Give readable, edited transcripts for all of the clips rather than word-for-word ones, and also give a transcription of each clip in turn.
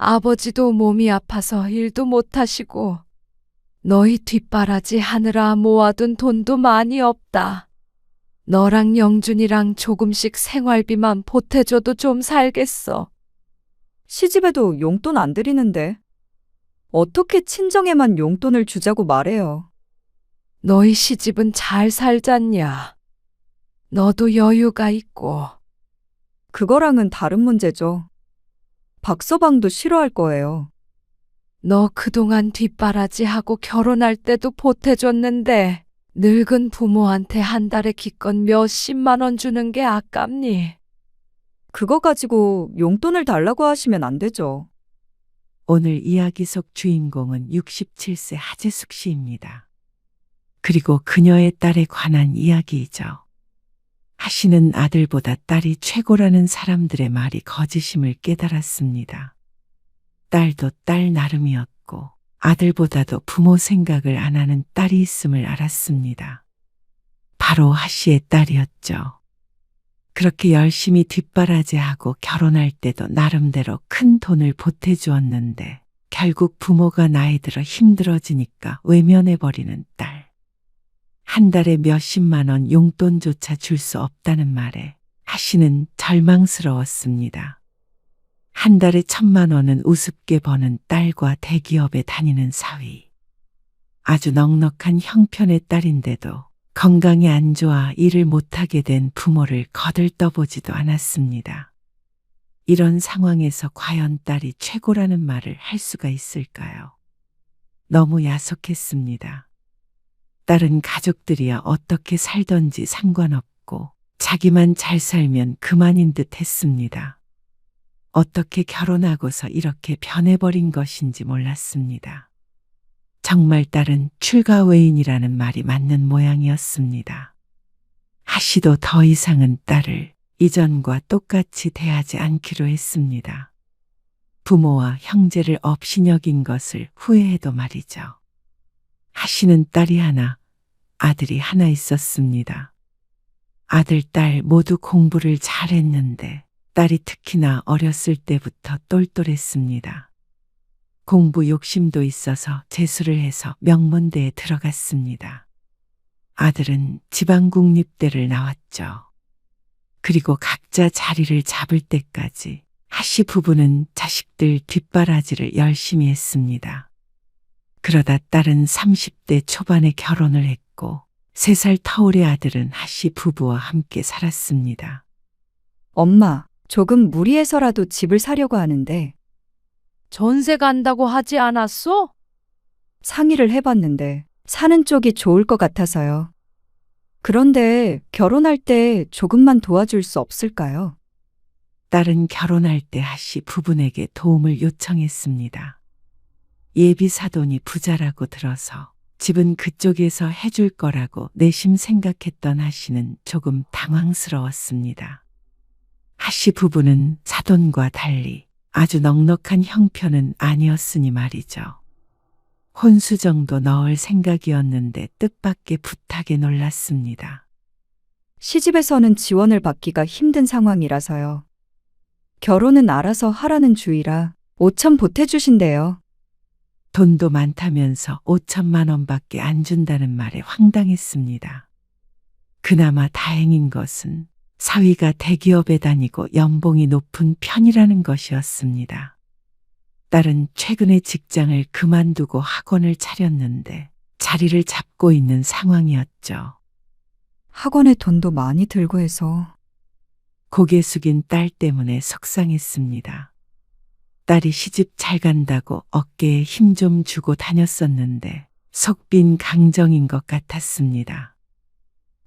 아버지도 몸이 아파서 일도 못하시고 너희 뒷바라지 하느라 모아둔 돈도 많이 없다. 너랑 영준이랑 조금씩 생활비만 보태줘도 좀 살겠어. 시집에도 용돈 안 드리는데 어떻게 친정에만 용돈을 주자고 말해요. 너희 시집은 잘 살잖냐. 너도 여유가 있고. 그거랑은 다른 문제죠. 박서방도 싫어할 거예요. 너 그동안 뒷바라지하고 결혼할 때도 보태줬는데 늙은 부모한테 한 달에 기껏 몇십만 원 주는 게 아깝니? 그거 가지고 용돈을 달라고 하시면 안 되죠. 오늘 이야기 속 주인공은 67세 하재숙 씨입니다. 그리고 그녀의 딸에 관한 이야기이죠. 하씨는 아들보다 딸이 최고라는 사람들의 말이 거짓임을 깨달았습니다. 딸도 딸 나름이었고 아들보다도 부모 생각을 안 하는 딸이 있음을 알았습니다. 바로 하씨의 딸이었죠. 그렇게 열심히 뒷바라지하고 결혼할 때도 나름대로 큰 돈을 보태주었는데 결국 부모가 나이 들어 힘들어지니까 외면해버리는 딸. 한 달에 몇십만 원 용돈조차 줄 수 없다는 말에 하씨는 절망스러웠습니다. 한 달에 1,000만 원은 우습게 버는 딸과 대기업에 다니는 사위. 아주 넉넉한 형편의 딸인데도 건강이 안 좋아 일을 못하게 된 부모를 거들떠보지도 않았습니다. 이런 상황에서 과연 딸이 최고라는 말을 할 수가 있을까요? 너무 야속했습니다. 딸은 가족들이야 어떻게 살던지 상관없고 자기만 잘 살면 그만인 듯 했습니다. 어떻게 결혼하고서 이렇게 변해버린 것인지 몰랐습니다. 정말 딸은 출가외인이라는 말이 맞는 모양이었습니다. 하씨도 더 이상은 딸을 이전과 똑같이 대하지 않기로 했습니다. 부모와 형제를 없이 여긴 것을 후회해도 말이죠. 하씨는 딸이 하나, 아들이 하나 있었습니다. 아들, 딸 모두 공부를 잘했는데 딸이 특히나 어렸을 때부터 똘똘했습니다. 공부 욕심도 있어서 재수를 해서 명문대에 들어갔습니다. 아들은 지방국립대를 나왔죠. 그리고 각자 자리를 잡을 때까지 하씨 부부는 자식들 뒷바라지를 열심히 했습니다. 그러다 딸은 30대 초반에 결혼을 했고 3살 터울의 아들은 하씨 부부와 함께 살았습니다. 엄마, 조금 무리해서라도 집을 사려고 하는데 전세 간다고 하지 않았어? 상의를 해봤는데 사는 쪽이 좋을 것 같아서요. 그런데 결혼할 때 조금만 도와줄 수 없을까요? 딸은 결혼할 때 하씨 부분에게 도움을 요청했습니다. 예비 사돈이 부자라고 들어서 집은 그쪽에서 해줄 거라고 내심 생각했던 하씨는 조금 당황스러웠습니다. 하씨 부부는 사돈과 달리 아주 넉넉한 형편은 아니었으니 말이죠. 혼수 정도 넣을 생각이었는데 뜻밖의 부탁에 놀랐습니다. 시집에서는 지원을 받기가 힘든 상황이라서요. 결혼은 알아서 하라는 주의라 5천 보태주신대요. 돈도 많다면서 5천만 원밖에 안 준다는 말에 황당했습니다. 그나마 다행인 것은 사위가 대기업에 다니고 연봉이 높은 편이라는 것이었습니다. 딸은 최근에 직장을 그만두고 학원을 차렸는데 자리를 잡고 있는 상황이었죠. 학원에 돈도 많이 들고 해서 고개 숙인 딸 때문에 속상했습니다. 딸이 시집 잘 간다고 어깨에 힘 좀 주고 다녔었는데 속 빈 강정인 것 같았습니다.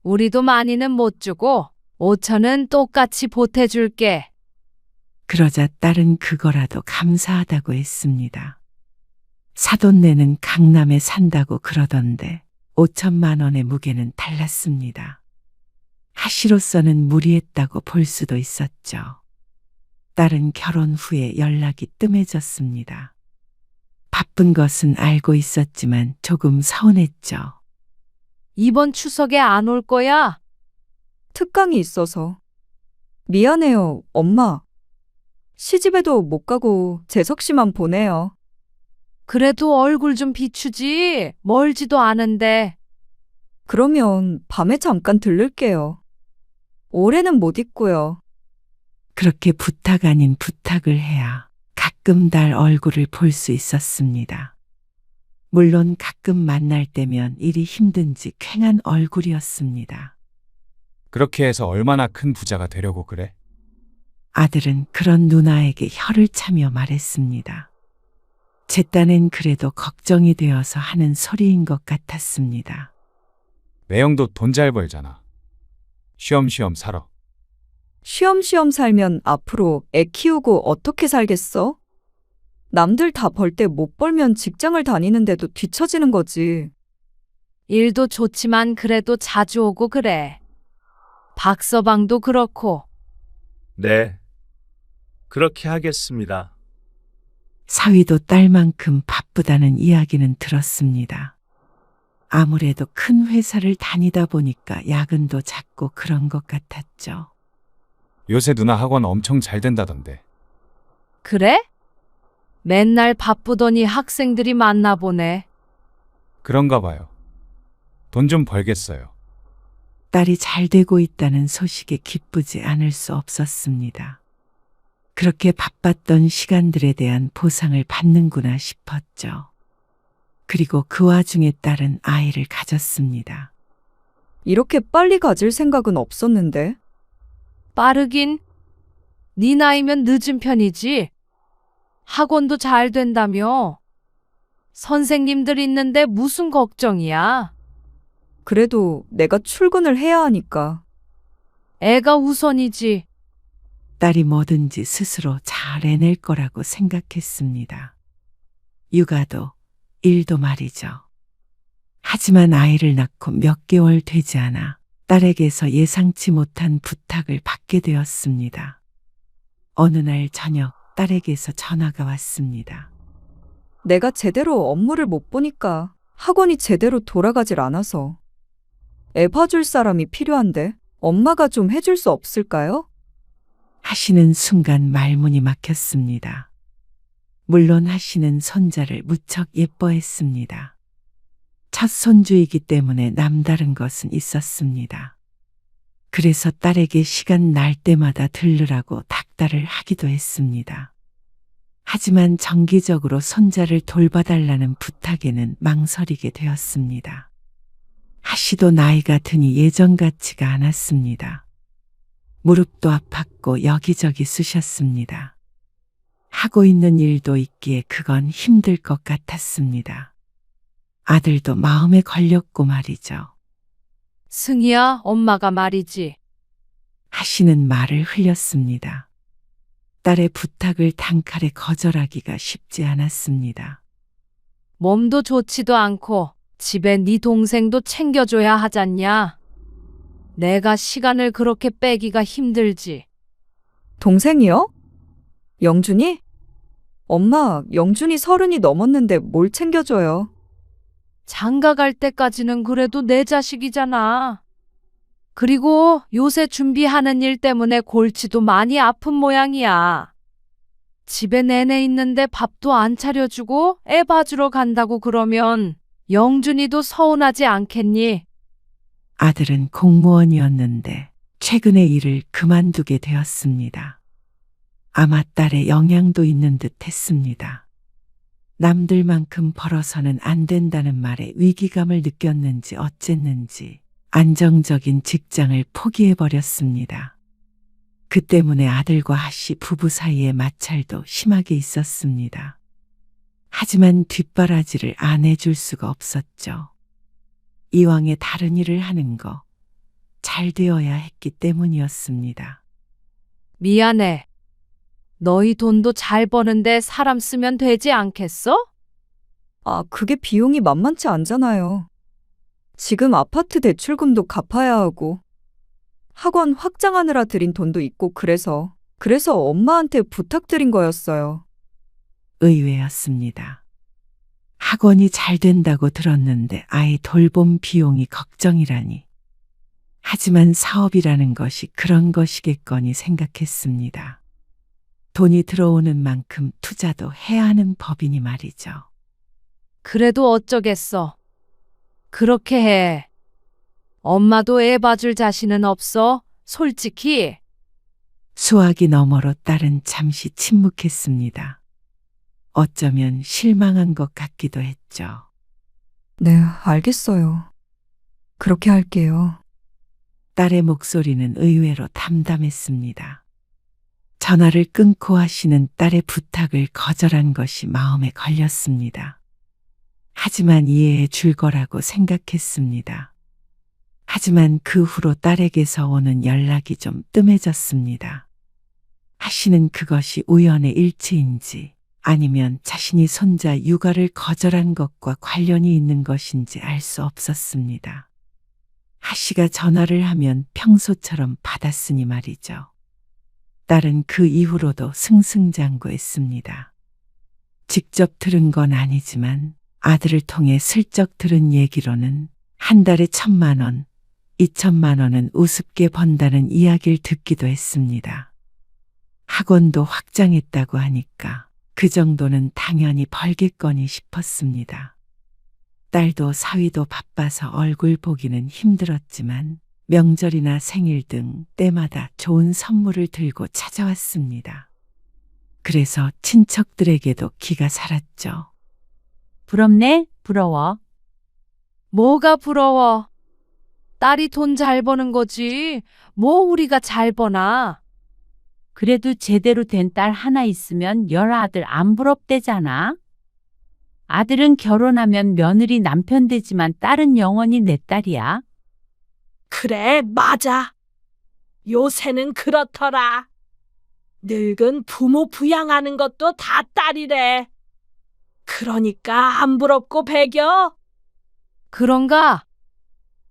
우리도 많이는 못 주고 5천은 똑같이 보태줄게. 그러자 딸은 그거라도 감사하다고 했습니다. 사돈네는 강남에 산다고 그러던데 5천만 원의 무게는 달랐습니다. 하씨로서는 무리했다고 볼 수도 있었죠. 딸은 결혼 후에 연락이 뜸해졌습니다. 바쁜 것은 알고 있었지만 조금 서운했죠. 이번 추석에 안 올 거야? 특강이 있어서. 미안해요, 엄마. 시집에도 못 가고 재석 씨만 보내요. 그래도 얼굴 좀 비추지. 멀지도 않은데. 그러면 밤에 잠깐 들를게요. 올해는 못 있고요. 그렇게 부탁 아닌 부탁을 해야 가끔 딸 얼굴을 볼 수 있었습니다. 물론 가끔 만날 때면 일이 힘든지 퀭한 얼굴이었습니다. 그렇게 해서 얼마나 큰 부자가 되려고 그래? 아들은 그런 누나에게 혀를 차며 말했습니다. 제 딴엔 그래도 걱정이 되어서 하는 소리인 것 같았습니다. 매형도 돈 잘 벌잖아. 쉬엄쉬엄 살아. 쉬엄쉬엄 살면 앞으로 애 키우고 어떻게 살겠어? 남들 다 벌 때 못 벌면 직장을 다니는데도 뒤처지는 거지. 일도 좋지만 그래도 자주 오고 그래. 박서방도 그렇고. 네. 그렇게 하겠습니다. 사위도 딸만큼 바쁘다는 이야기는 들었습니다. 아무래도 큰 회사를 다니다 보니까 야근도 잦고 그런 것 같았죠. 요새 누나 학원 엄청 잘 된다던데. 그래? 맨날 바쁘더니 학생들이 많나 보네. 그런가 봐요. 돈 좀 벌겠어요. 딸이 잘 되고 있다는 소식에 기쁘지 않을 수 없었습니다. 그렇게 바빴던 시간들에 대한 보상을 받는구나 싶었죠. 그리고 그 와중에 딸은 아이를 가졌습니다. 이렇게 빨리 가질 생각은 없었는데. 빠르긴. 네 나이면 늦은 편이지. 학원도 잘 된다며. 선생님들 있는데 무슨 걱정이야. 그래도 내가 출근을 해야 하니까. 애가 우선이지. 딸이 뭐든지 스스로 잘 해낼 거라고 생각했습니다. 육아도 일도 말이죠. 하지만 아이를 낳고 몇 개월 되지 않아 딸에게서 예상치 못한 부탁을 받게 되었습니다. 어느 날 저녁 딸에게서 전화가 왔습니다. 내가 제대로 업무를 못 보니까 학원이 제대로 돌아가질 않아서. 애 봐줄 사람이 필요한데 엄마가 좀 해줄 수 없을까요? 하시는 순간 말문이 막혔습니다. 물론 하시는 손자를 무척 예뻐했습니다. 첫 손주이기 때문에 남다른 것은 있었습니다. 그래서 딸에게 시간 날 때마다 들르라고 닥달을 하기도 했습니다. 하지만 정기적으로 손자를 돌봐달라는 부탁에는 망설이게 되었습니다. 하시도 나이가 드니 예전 같지가 않았습니다. 무릎도 아팠고 여기저기 쑤셨습니다. 하고 있는 일도 있기에 그건 힘들 것 같았습니다. 아들도 마음에 걸렸고 말이죠. 승희야, 엄마가 말이지. 하시는 말을 흘렸습니다. 딸의 부탁을 단칼에 거절하기가 쉽지 않았습니다. 몸도 좋지도 않고 집에 네 동생도 챙겨줘야 하잖냐. 내가 시간을 그렇게 빼기가 힘들지. 동생이요? 영준이? 엄마, 영준이 30이 넘었는데 뭘 챙겨줘요? 장가 갈 때까지는 그래도 내 자식이잖아. 그리고 요새 준비하는 일 때문에 골치도 많이 아픈 모양이야. 집에 내내 있는데 밥도 안 차려주고 애 봐주러 간다고 그러면 영준이도 서운하지 않겠니? 아들은 공무원이었는데 최근에 일을 그만두게 되었습니다. 아마 딸의 영향도 있는 듯 했습니다. 남들만큼 벌어서는 안 된다는 말에 위기감을 느꼈는지 어쨌는지 안정적인 직장을 포기해버렸습니다. 그 때문에 아들과 하씨 부부 사이의 마찰도 심하게 있었습니다. 하지만 뒷바라지를 안 해줄 수가 없었죠. 이왕에 다른 일을 하는 거 잘 되어야 했기 때문이었습니다. 미안해. 너희 돈도 잘 버는데 사람 쓰면 되지 않겠어? 아, 그게 비용이 만만치 않잖아요. 지금 아파트 대출금도 갚아야 하고 학원 확장하느라 들인 돈도 있고 그래서 엄마한테 부탁드린 거였어요. 의외였습니다. 학원이 잘 된다고 들었는데 아이 돌봄 비용이 걱정이라니. 하지만 사업이라는 것이 그런 것이겠거니 생각했습니다. 돈이 들어오는 만큼 투자도 해야 하는 법이니 말이죠. 그래도 어쩌겠어. 그렇게 해. 엄마도 애 봐줄 자신은 없어? 솔직히. 수화기 너머로 딸은 잠시 침묵했습니다. 어쩌면 실망한 것 같기도 했죠. 네, 알겠어요. 그렇게 할게요. 딸의 목소리는 의외로 담담했습니다. 전화를 끊고 하시는 딸의 부탁을 거절한 것이 마음에 걸렸습니다. 하지만 이해해 줄 거라고 생각했습니다. 하지만 그 후로 딸에게서 오는 연락이 좀 뜸해졌습니다. 하씨는 그것이 우연의 일치인지 아니면 자신이 손자 육아를 거절한 것과 관련이 있는 것인지 알 수 없었습니다. 하씨가 전화를 하면 평소처럼 받았으니 말이죠. 딸은 그 이후로도 승승장구했습니다. 직접 들은 건 아니지만 아들을 통해 슬쩍 들은 얘기로는 한 달에 1,000만 원, 2,000만 원은 우습게 번다는 이야기를 듣기도 했습니다. 학원도 확장했다고 하니까 그 정도는 당연히 벌겠거니 싶었습니다. 딸도 사위도 바빠서 얼굴 보기는 힘들었지만 명절이나 생일 등 때마다 좋은 선물을 들고 찾아왔습니다. 그래서 친척들에게도 기가 살았죠. 부럽네? 부러워. 뭐가 부러워? 딸이 돈 잘 버는 거지. 뭐 우리가 잘 버나. 그래도 제대로 된 딸 하나 있으면 열 아들 안 부럽대잖아. 아들은 결혼하면 며느리 남편 되지만 딸은 영원히 내 딸이야. 그래, 맞아. 요새는 그렇더라. 늙은 부모 부양하는 것도 다 딸이래. 그러니까 안 부럽고 배겨? 그런가?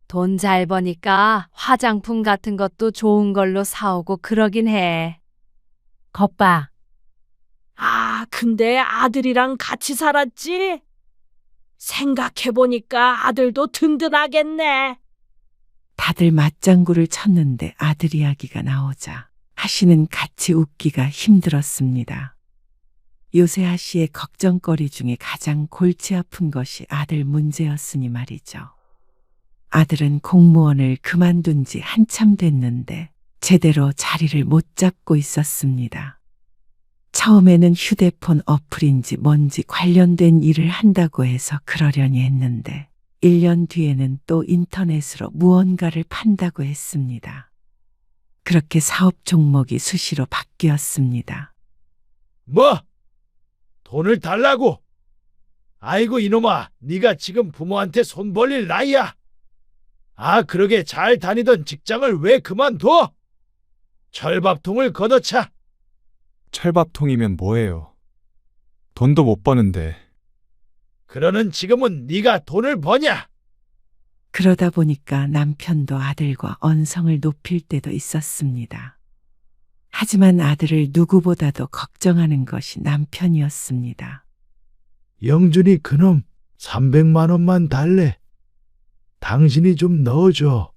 돈 잘 버니까 화장품 같은 것도 좋은 걸로 사오고 그러긴 해. 겉봐. 아, 근데 아들이랑 같이 살았지? 생각해보니까 아들도 든든하겠네. 다들 맞장구를 쳤는데 아들 이야기가 나오자 하씨는 같이 웃기가 힘들었습니다. 요새 하씨의 걱정거리 중에 가장 골치 아픈 것이 아들 문제였으니 말이죠. 아들은 공무원을 그만둔 지 한참 됐는데 제대로 자리를 못 잡고 있었습니다. 처음에는 휴대폰 어플인지 뭔지 관련된 일을 한다고 해서 그러려니 했는데 1년 뒤에는 또 인터넷으로 무언가를 판다고 했습니다. 그렇게 사업 종목이 수시로 바뀌었습니다. 뭐? 돈을 달라고? 아이고 이놈아, 네가 지금 부모한테 손 벌릴 나이야? 아, 그러게 잘 다니던 직장을 왜 그만둬? 철밥통을 걷어차. 철밥통이면 뭐예요? 돈도 못 버는데. 그러는 지금은 네가 돈을 버냐? 그러다 보니까 남편도 아들과 언성을 높일 때도 있었습니다. 하지만 아들을 누구보다도 걱정하는 것이 남편이었습니다. 영준이 그놈 300만 원만 달래. 당신이 좀 넣어줘.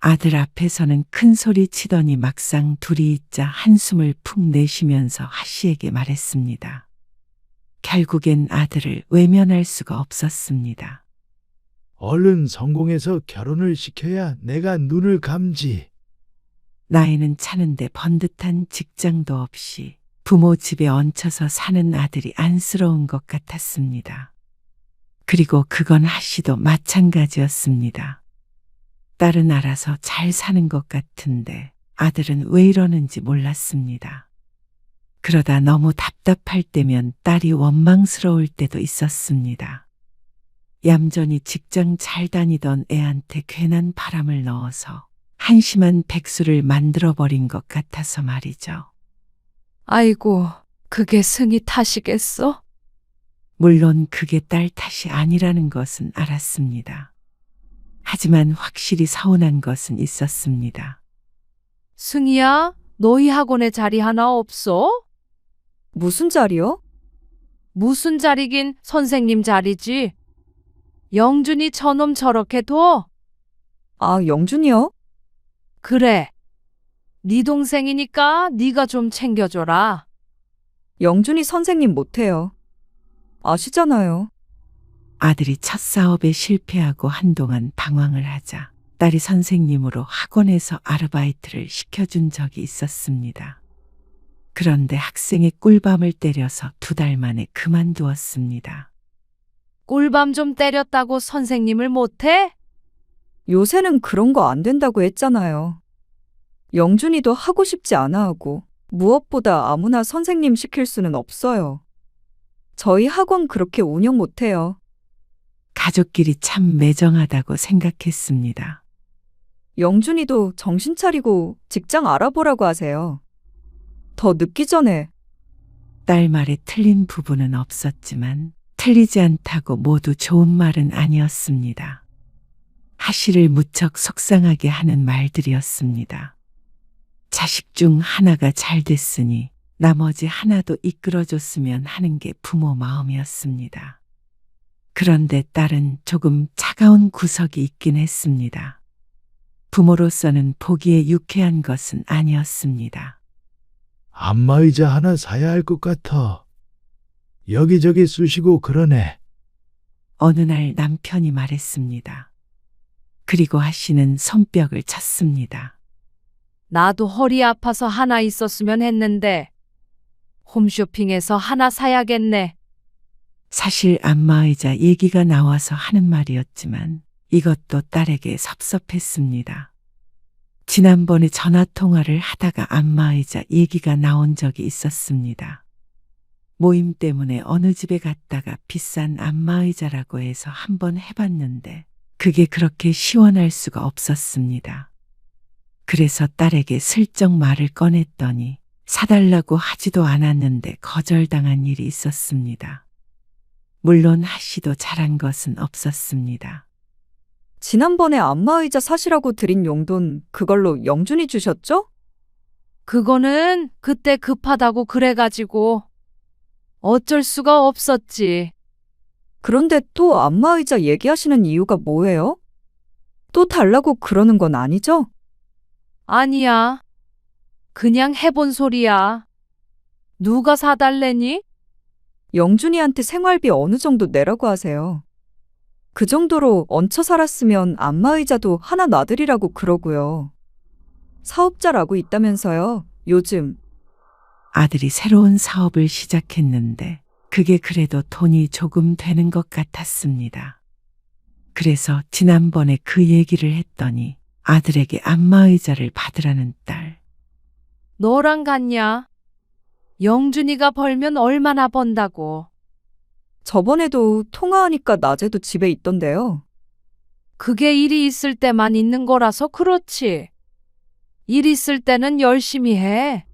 아들 앞에서는 큰 소리 치더니 막상 둘이 있자 한숨을 푹 내쉬면서 하씨에게 말했습니다. 결국엔 아들을 외면할 수가 없었습니다. 얼른 성공해서 결혼을 시켜야 내가 눈을 감지. 나이는 차는데 번듯한 직장도 없이 부모 집에 얹혀서 사는 아들이 안쓰러운 것 같았습니다. 그리고 그건 하씨도 마찬가지였습니다. 딸은 알아서 잘 사는 것 같은데 아들은 왜 이러는지 몰랐습니다. 그러다 너무 답답할 때면 딸이 원망스러울 때도 있었습니다. 얌전히 직장 잘 다니던 애한테 괜한 바람을 넣어서 한심한 백수를 만들어버린 것 같아서 말이죠. 아이고, 그게 승희 탓이겠어? 물론 그게 딸 탓이 아니라는 것은 알았습니다. 하지만 확실히 서운한 것은 있었습니다. 승희야, 너희 학원에 자리 하나 없어? 무슨 자리요? 무슨 자리긴 선생님 자리지. 영준이 저놈 저렇게 둬? 아, 영준이요? 그래. 네 동생이니까 네가 좀 챙겨줘라. 영준이 선생님 못해요. 아시잖아요. 아들이 첫 사업에 실패하고 한동안 방황을 하자 딸이 선생님으로 학원에서 아르바이트를 시켜준 적이 있었습니다. 그런데 학생의 꿀밤을 때려서 2달 만에 그만두었습니다. 꿀밤 좀 때렸다고 선생님을 못해? 요새는 그런 거 안 된다고 했잖아요. 영준이도 하고 싶지 않아 하고 무엇보다 아무나 선생님 시킬 수는 없어요. 저희 학원 그렇게 운영 못해요. 가족끼리 참 매정하다고 생각했습니다. 영준이도 정신 차리고 직장 알아보라고 하세요. 더 늦기 전에. 딸 말에 틀린 부분은 없었지만 틀리지 않다고 모두 좋은 말은 아니었습니다. 하씨를 무척 속상하게 하는 말들이었습니다. 자식 중 하나가 잘 됐으니 나머지 하나도 이끌어줬으면 하는 게 부모 마음이었습니다. 그런데 딸은 조금 차가운 구석이 있긴 했습니다. 부모로서는 보기에 유쾌한 것은 아니었습니다. 안마의자 하나 사야 할 것 같아. 여기저기 쑤시고 그러네. 어느 날 남편이 말했습니다. 그리고 하씨는 손뼉을 쳤습니다. 나도 허리 아파서 하나 있었으면 했는데 홈쇼핑에서 하나 사야겠네. 사실 안마의자 얘기가 나와서 하는 말이었지만 이것도 딸에게 섭섭했습니다. 지난번에 전화통화를 하다가 안마의자 얘기가 나온 적이 있었습니다. 모임 때문에 어느 집에 갔다가 비싼 안마의자라고 해서 한번 해봤는데 그게 그렇게 시원할 수가 없었습니다. 그래서 딸에게 슬쩍 말을 꺼냈더니 사달라고 하지도 않았는데 거절당한 일이 있었습니다. 물론 하씨도 잘한 것은 없었습니다. 지난번에 안마의자 사시라고 드린 용돈 그걸로 영준이 주셨죠? 그거는 그때 급하다고 그래가지고 어쩔 수가 없었지. 그런데 또 안마의자 얘기하시는 이유가 뭐예요? 또 달라고 그러는 건 아니죠? 아니야. 그냥 해본 소리야. 누가 사달래니? 영준이한테 생활비 어느 정도 내라고 하세요. 그 정도로 얹혀 살았으면 안마의자도 하나 놔드리라고 그러고요. 사업자라고 있다면서요, 요즘. 아들이 새로운 사업을 시작했는데 그게 그래도 돈이 조금 되는 것 같았습니다. 그래서 지난번에 그 얘기를 했더니 아들에게 안마의자를 받으라는 딸. 너랑 같냐? 영준이가 벌면 얼마나 번다고. 저번에도 통화하니까 낮에도 집에 있던데요. 그게 일이 있을 때만 있는 거라서 그렇지. 일 있을 때는 열심히 해.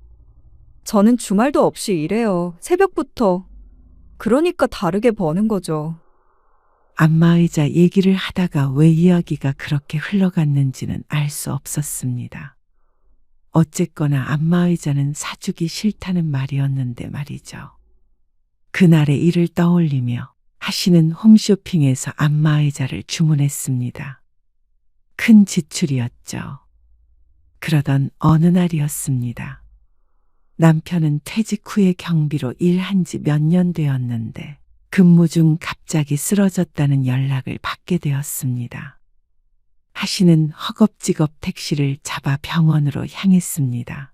저는 주말도 없이 일해요. 새벽부터. 그러니까 다르게 버는 거죠. 안마의자 얘기를 하다가 왜 이야기가 그렇게 흘러갔는지는 알 수 없었습니다. 어쨌거나 안마의자는 사주기 싫다는 말이었는데 말이죠. 그날의 일을 떠올리며 하씨는 홈쇼핑에서 안마의자를 주문했습니다. 큰 지출이었죠. 그러던 어느 날이었습니다. 남편은 퇴직 후에 경비로 일한 지 몇 년 되었는데 근무 중 갑자기 쓰러졌다는 연락을 받게 되었습니다. 하씨는 허겁지겁 택시를 잡아 병원으로 향했습니다.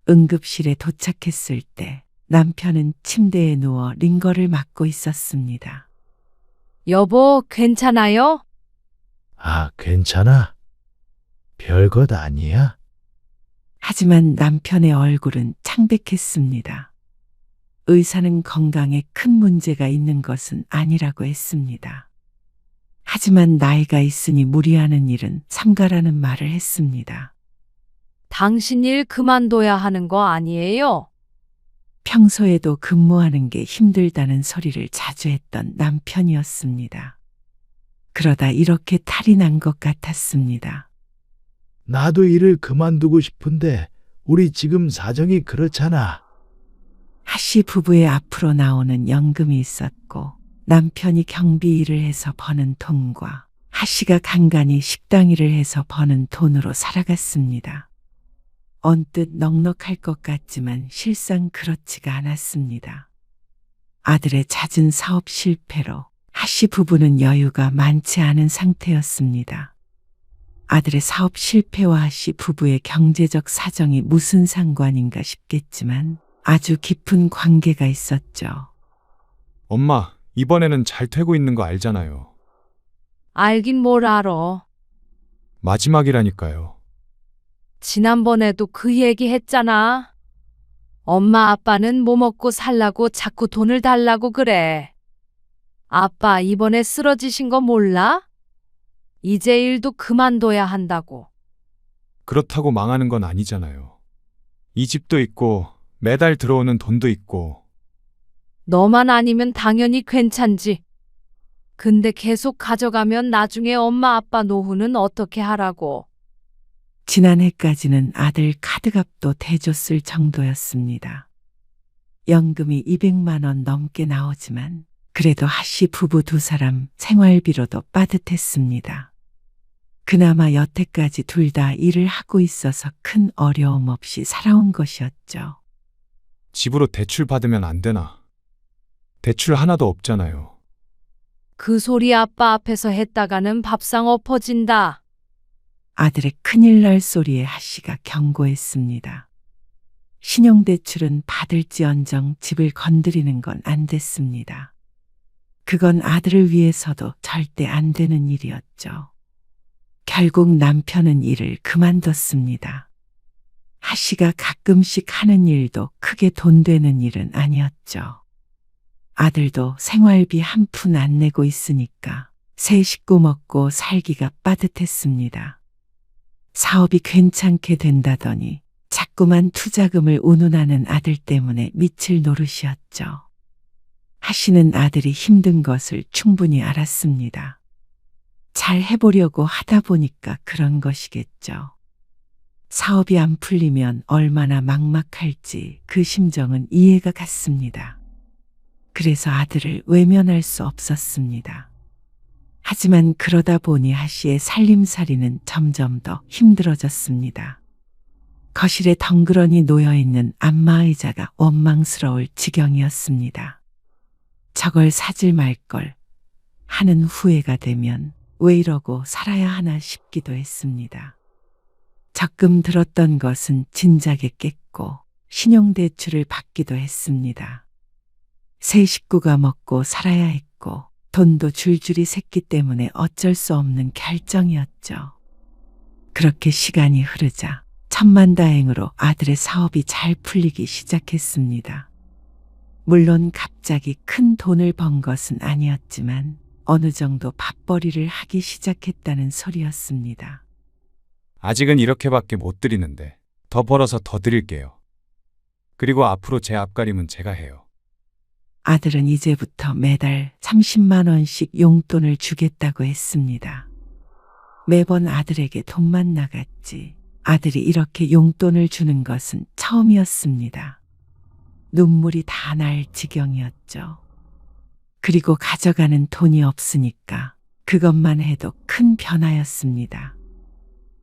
응급실에 도착했을 때 남편은 침대에 누워 링거를 맞고 있었습니다. 여보, 괜찮아요? 아, 괜찮아. 별것 아니야. 하지만 남편의 얼굴은 창백했습니다. 의사는 건강에 큰 문제가 있는 것은 아니라고 했습니다. 하지만 나이가 있으니 무리하는 일은 삼가라는 말을 했습니다. 당신 일 그만둬야 하는 거 아니에요? 평소에도 근무하는 게 힘들다는 소리를 자주 했던 남편이었습니다. 그러다 이렇게 탈이 난 것 같았습니다. 나도 일을 그만두고 싶은데 우리 지금 사정이 그렇잖아. 하씨 부부의 앞으로 나오는 연금이 있었고 남편이 경비 일을 해서 버는 돈과 하씨가 간간히 식당 일을 해서 버는 돈으로 살아갔습니다. 언뜻 넉넉할 것 같지만 실상 그렇지가 않았습니다. 아들의 잦은 사업 실패로 하씨 부부는 여유가 많지 않은 상태였습니다. 아들의 사업 실패와 하씨 부부의 경제적 사정이 무슨 상관인가 싶겠지만 아주 깊은 관계가 있었죠. 엄마, 이번에는 잘 되고 있는 거 알잖아요. 알긴 뭘 알아. 마지막이라니까요. 지난번에도 그 얘기 했잖아. 엄마 아빠는 뭐 먹고 살라고 자꾸 돈을 달라고 그래. 아빠 이번에 쓰러지신 거 몰라? 이제 일도 그만둬야 한다고. 그렇다고 망하는 건 아니잖아요. 이 집도 있고 매달 들어오는 돈도 있고. 너만 아니면 당연히 괜찮지. 근데 계속 가져가면 나중에 엄마 아빠 노후는 어떻게 하라고. 지난해까지는 아들 카드값도 대줬을 정도였습니다. 연금이 200만 원 넘게 나오지만 그래도 하씨 부부 두 사람 생활비로도 빠듯했습니다. 그나마 여태까지 둘 다 일을 하고 있어서 큰 어려움 없이 살아온 것이었죠. 집으로 대출 받으면 안 되나? 대출 하나도 없잖아요. 그 소리 아빠 앞에서 했다가는 밥상 엎어진다. 아들의 큰일 날 소리에 하씨가 경고했습니다. 신용대출은 받을지언정 집을 건드리는 건 안 됐습니다. 그건 아들을 위해서도 절대 안 되는 일이었죠. 결국 남편은 일을 그만뒀습니다. 하씨가 가끔씩 하는 일도 크게 돈 되는 일은 아니었죠. 아들도 생활비 한 푼 안 내고 있으니까 세 식구 먹고 살기가 빠듯했습니다. 사업이 괜찮게 된다더니 자꾸만 투자금을 운운하는 아들 때문에 미칠 노릇이었죠. 하씨는 아들이 힘든 것을 충분히 알았습니다. 잘 해보려고 하다 보니까 그런 것이겠죠. 사업이 안 풀리면 얼마나 막막할지 그 심정은 이해가 갔습니다. 그래서 아들을 외면할 수 없었습니다. 하지만 그러다 보니 하씨의 살림살이는 점점 더 힘들어졌습니다. 거실에 덩그러니 놓여있는 안마의자가 원망스러울 지경이었습니다. 저걸 사질 말걸 하는 후회가 되면 왜 이러고 살아야 하나 싶기도 했습니다. 적금 들었던 것은 진작에 깼고 신용대출을 받기도 했습니다. 세 식구가 먹고 살아야 했고 돈도 줄줄이 샜기 때문에 어쩔 수 없는 결정이었죠. 그렇게 시간이 흐르자 천만다행으로 아들의 사업이 잘 풀리기 시작했습니다. 물론 갑자기 큰 돈을 번 것은 아니었지만 어느 정도 밥벌이를 하기 시작했다는 소리였습니다. 아직은 이렇게밖에 못 드리는데 더 벌어서 더 드릴게요. 그리고 앞으로 제 앞가림은 제가 해요. 아들은 이제부터 매달 30만 원씩 용돈을 주겠다고 했습니다. 매번 아들에게 돈만 나갔지 아들이 이렇게 용돈을 주는 것은 처음이었습니다. 눈물이 다 날 지경이었죠. 그리고 가져가는 돈이 없으니까 그것만 해도 큰 변화였습니다.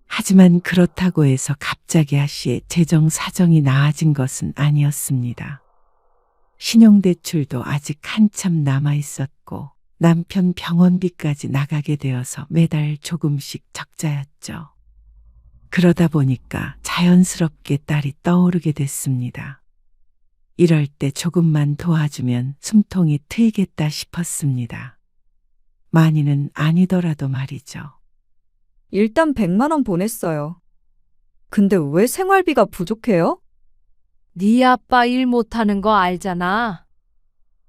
하지만 그렇다고 해서 갑자기 하씨의 재정 사정이 나아진 것은 아니었습니다. 신용대출도 아직 한참 남아 있었고 남편 병원비까지 나가게 되어서 매달 조금씩 적자였죠. 그러다 보니까 자연스럽게 딸이 떠오르게 됐습니다. 이럴 때 조금만 도와주면 숨통이 트이겠다 싶었습니다. 많이는 아니더라도 말이죠. 일단 100만 원 보냈어요. 근데 왜 생활비가 부족해요? 네 아빠 일 못하는 거 알잖아.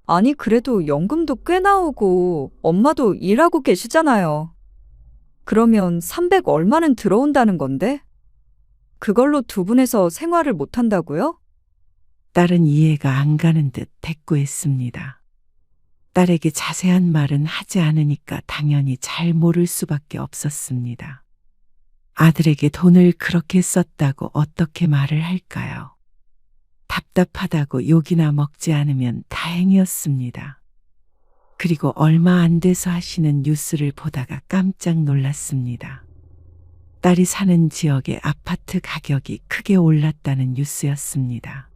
아니, 그래도 연금도 꽤 나오고 엄마도 일하고 계시잖아요. 그러면 300 얼마는 들어온다는 건데? 그걸로 두 분에서 생활을 못 한다고요? 딸은 이해가 안 가는 듯 대꾸했습니다. 딸에게 자세한 말은 하지 않으니까 당연히 잘 모를 수밖에 없었습니다. 아들에게 돈을 그렇게 썼다고 어떻게 말을 할까요? 답답하다고 욕이나 먹지 않으면 다행이었습니다. 그리고 얼마 안 돼서 하시는 뉴스를 보다가 깜짝 놀랐습니다. 딸이 사는 지역의 아파트 가격이 크게 올랐다는 뉴스였습니다.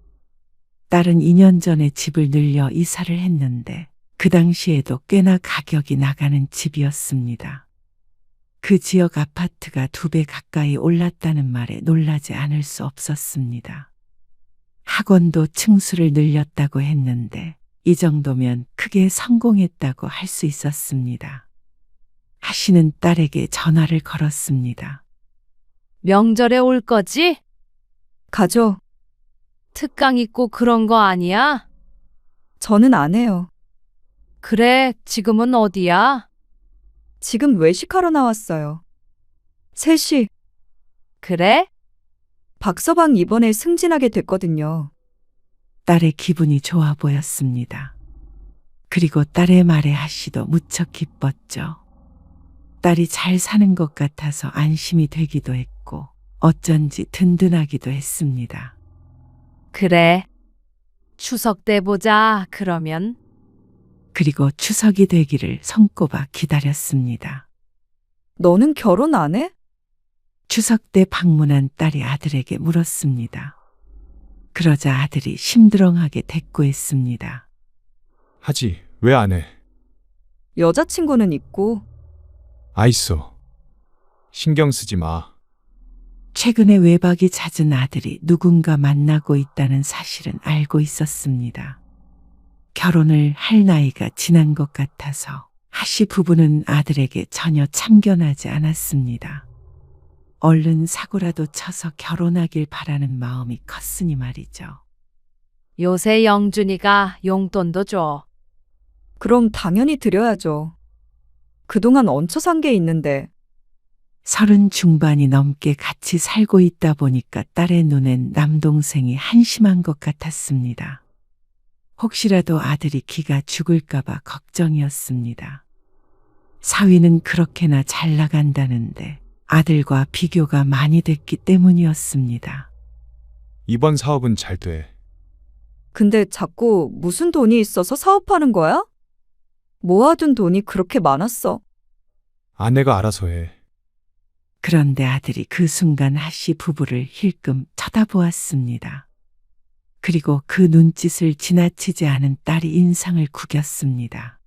딸은 2년 전에 집을 늘려 이사를 했는데 그 당시에도 꽤나 가격이 나가는 집이었습니다. 그 지역 아파트가 2배 가까이 올랐다는 말에 놀라지 않을 수 없었습니다. 학원도 층수를 늘렸다고 했는데 이 정도면 크게 성공했다고 할 수 있었습니다. 하씨는 딸에게 전화를 걸었습니다. 명절에 올 거지? 가죠. 특강 있고 그런 거 아니야? 저는 안 해요. 그래, 지금은 어디야? 지금 외식하러 나왔어요. 셋이 그래? 박서방 이번에 승진하게 됐거든요. 딸의 기분이 좋아 보였습니다. 그리고 딸의 말에 하씨도 무척 기뻤죠. 딸이 잘 사는 것 같아서 안심이 되기도 했고 어쩐지 든든하기도 했습니다. 그래. 추석 때 보자, 그러면. 그리고 추석이 되기를 손꼽아 기다렸습니다. 너는 결혼 안 해? 추석 때 방문한 딸이 아들에게 물었습니다. 그러자 아들이 심드렁하게 대꾸했습니다. 하지, 왜 안 해? 여자친구는 있고. 아이소. 신경 쓰지 마. 최근에 외박이 잦은 아들이 누군가 만나고 있다는 사실은 알고 있었습니다. 결혼을 할 나이가 지난 것 같아서 하씨 부부는 아들에게 전혀 참견하지 않았습니다. 얼른 사고라도 쳐서 결혼하길 바라는 마음이 컸으니 말이죠. 요새 영준이가 용돈도 줘. 그럼 당연히 드려야죠. 그동안 얹혀 산 게 있는데. 30 중반이 넘게 같이 살고 있다 보니까 딸의 눈엔 남동생이 한심한 것 같았습니다. 혹시라도 아들이 기가 죽을까봐 걱정이었습니다. 사위는 그렇게나 잘 나간다는데 아들과 비교가 많이 됐기 때문이었습니다. 이번 사업은 잘 돼. 근데 자꾸 무슨 돈이 있어서 사업하는 거야? 모아둔 돈이 그렇게 많았어. 아내가 알아서 해. 그런데 아들이 그 순간 하씨 부부를 힐끔 쳐다보았습니다. 그리고 그 눈짓을 지나치지 않은 딸이 인상을 구겼습니다.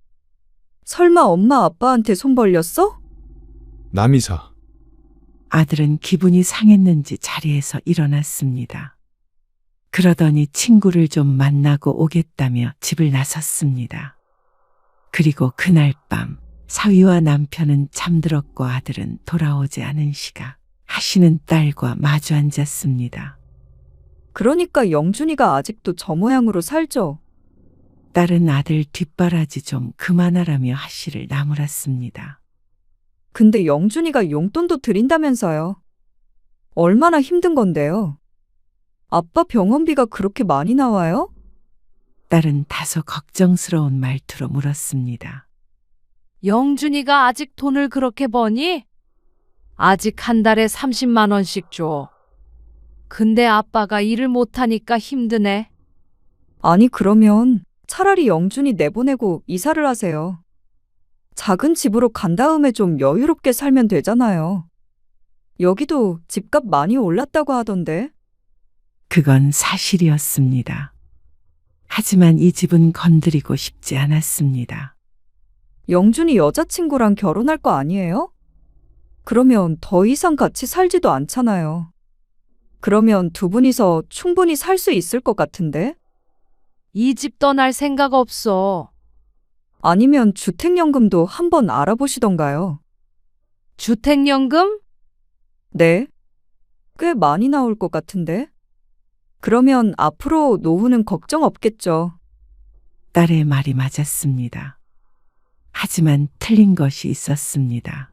설마 엄마 아빠한테 손 벌렸어? 남이사. 아들은 기분이 상했는지 자리에서 일어났습니다. 그러더니 친구를 좀 만나고 오겠다며 집을 나섰습니다. 그리고 그날 밤 사위와 남편은 잠들었고 아들은 돌아오지 않은 시각 하씨는 딸과 마주 앉았습니다. 그러니까 영준이가 아직도 저 모양으로 살죠. 딸은 아들 뒷바라지 좀 그만하라며 하씨를 나무랐습니다. 근데 영준이가 용돈도 드린다면서요. 얼마나 힘든 건데요. 아빠 병원비가 그렇게 많이 나와요? 딸은 다소 걱정스러운 말투로 물었습니다. 영준이가 아직 돈을 그렇게 버니? 아직 한 달에 30만 원씩 줘. 근데 아빠가 일을 못하니까 힘드네. 아니 그러면 차라리 영준이 내보내고 이사를 하세요. 작은 집으로 간 다음에 좀 여유롭게 살면 되잖아요. 여기도 집값 많이 올랐다고 하던데. 그건 사실이었습니다. 하지만 이 집은 건드리고 싶지 않았습니다. 영준이 여자친구랑 결혼할 거 아니에요? 그러면 더 이상 같이 살지도 않잖아요. 그러면 두 분이서 충분히 살 수 있을 것 같은데? 이 집 떠날 생각 없어. 아니면 주택연금도 한번 알아보시던가요? 주택연금? 네. 꽤 많이 나올 것 같은데? 그러면 앞으로 노후는 걱정 없겠죠. 딸의 말이 맞았습니다. 하지만 틀린 것이 있었습니다.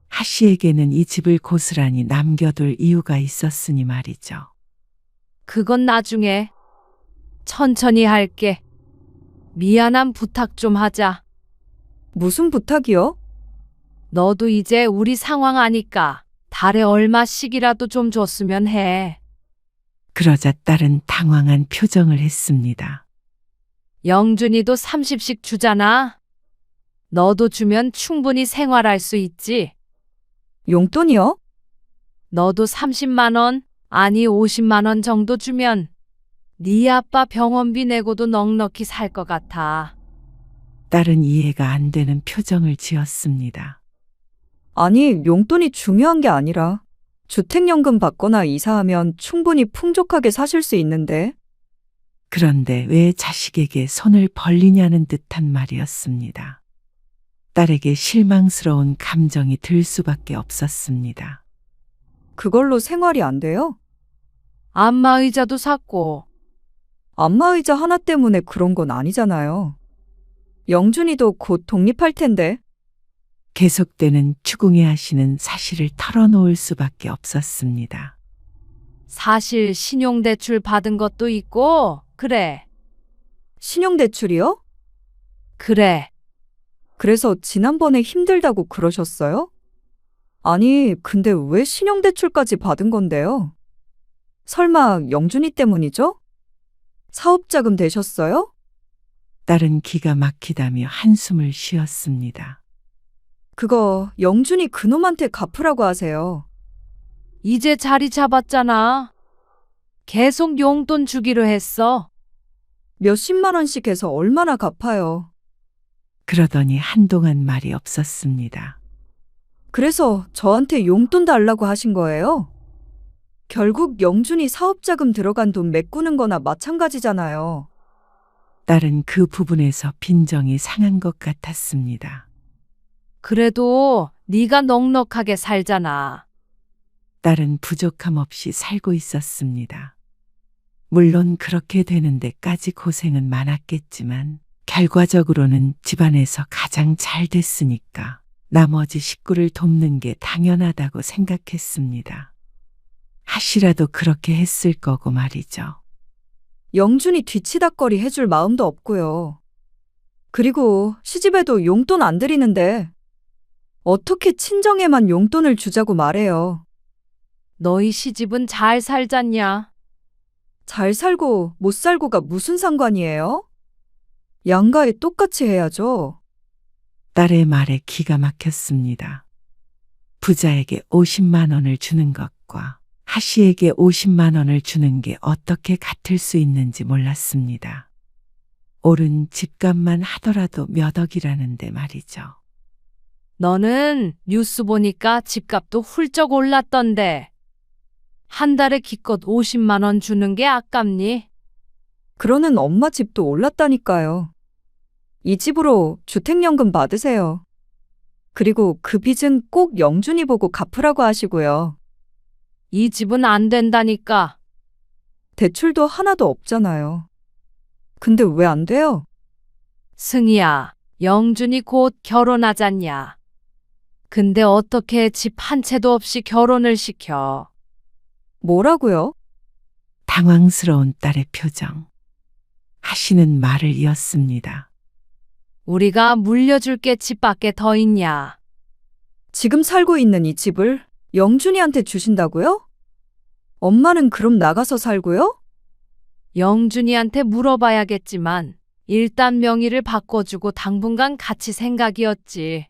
하씨에게는 이 집을 고스란히 남겨둘 이유가 있었으니 말이죠. 그건 나중에. 천천히 할게. 미안한 부탁 좀 하자. 무슨 부탁이요? 너도 이제 우리 상황 아니까 달에 얼마씩이라도 좀 줬으면 해. 그러자 딸은 당황한 표정을 했습니다. 영준이도 30씩 주잖아. 너도 주면 충분히 생활할 수 있지. 용돈이요? 너도 30만 원, 아니 50만 원 정도 주면 네 아빠 병원비 내고도 넉넉히 살 것 같아. 딸은 이해가 안 되는 표정을 지었습니다. 아니, 용돈이 중요한 게 아니라 주택연금 받거나 이사하면 충분히 풍족하게 사실 수 있는데. 그런데 왜 자식에게 손을 벌리냐는 듯한 말이었습니다. 딸에게 실망스러운 감정이 들 수밖에 없었습니다. 그걸로 생활이 안 돼요? 안마의자도 샀고. 안마의자 하나 때문에 그런 건 아니잖아요. 영준이도 곧 독립할 텐데. 계속되는 추궁해 하시는 사실을 털어놓을 수밖에 없었습니다. 사실 신용대출 받은 것도 있고. 그래. 신용대출이요? 그래. 그래서 지난번에 힘들다고 그러셨어요? 아니, 근데 왜 신용대출까지 받은 건데요? 설마 영준이 때문이죠? 사업자금 되셨어요? 딸은 기가 막히다며 한숨을 쉬었습니다. 그거 영준이 그놈한테 갚으라고 하세요. 이제 자리 잡았잖아. 계속 용돈 주기로 했어. 몇십만 원씩 해서 얼마나 갚아요. 그러더니 한동안 말이 없었습니다. 그래서 저한테 용돈 달라고 하신 거예요? 결국 영준이 사업자금 들어간 돈 메꾸는 거나 마찬가지잖아요. 딸은 그 부분에서 빈정이 상한 것 같았습니다. 그래도 네가 넉넉하게 살잖아. 딸은 부족함 없이 살고 있었습니다. 물론 그렇게 되는 데까지 고생은 많았겠지만 결과적으로는 집안에서 가장 잘 됐으니까 나머지 식구를 돕는 게 당연하다고 생각했습니다. 하시라도 그렇게 했을 거고 말이죠. 영준이 뒤치다꺼리 해줄 마음도 없고요. 그리고 시집에도 용돈 안 드리는데 어떻게 친정에만 용돈을 주자고 말해요. 너희 시집은 잘 살잖냐? 잘 살고 못 살고가 무슨 상관이에요? 양가에 똑같이 해야죠. 딸의 말에 기가 막혔습니다. 부자에게 50만 원을 주는 것과 하씨에게 50만 원을 주는 게 어떻게 같을 수 있는지 몰랐습니다. 오른 집값만 하더라도 몇 억이라는데 말이죠. 너는 뉴스 보니까 집값도 훌쩍 올랐던데. 한 달에 기껏 50만 원 주는 게 아깝니? 그러는 엄마 집도 올랐다니까요. 이 집으로 주택연금 받으세요. 그리고 그 빚은 꼭 영준이 보고 갚으라고 하시고요. 이 집은 안 된다니까. 대출도 하나도 없잖아요. 근데 왜 안 돼요? 승희야, 영준이 곧 결혼하잖냐. 근데 어떻게 집 한 채도 없이 결혼을 시켜? 뭐라고요? 당황스러운 딸의 표정. 하씨는 말을 이었습니다. 우리가 물려줄 게 집밖에 더 있냐? 지금 살고 있는 이 집을 영준이한테 주신다고요? 엄마는 그럼 나가서 살고요? 영준이한테 물어봐야겠지만 일단 명의를 바꿔주고 당분간 같이 생각이었지.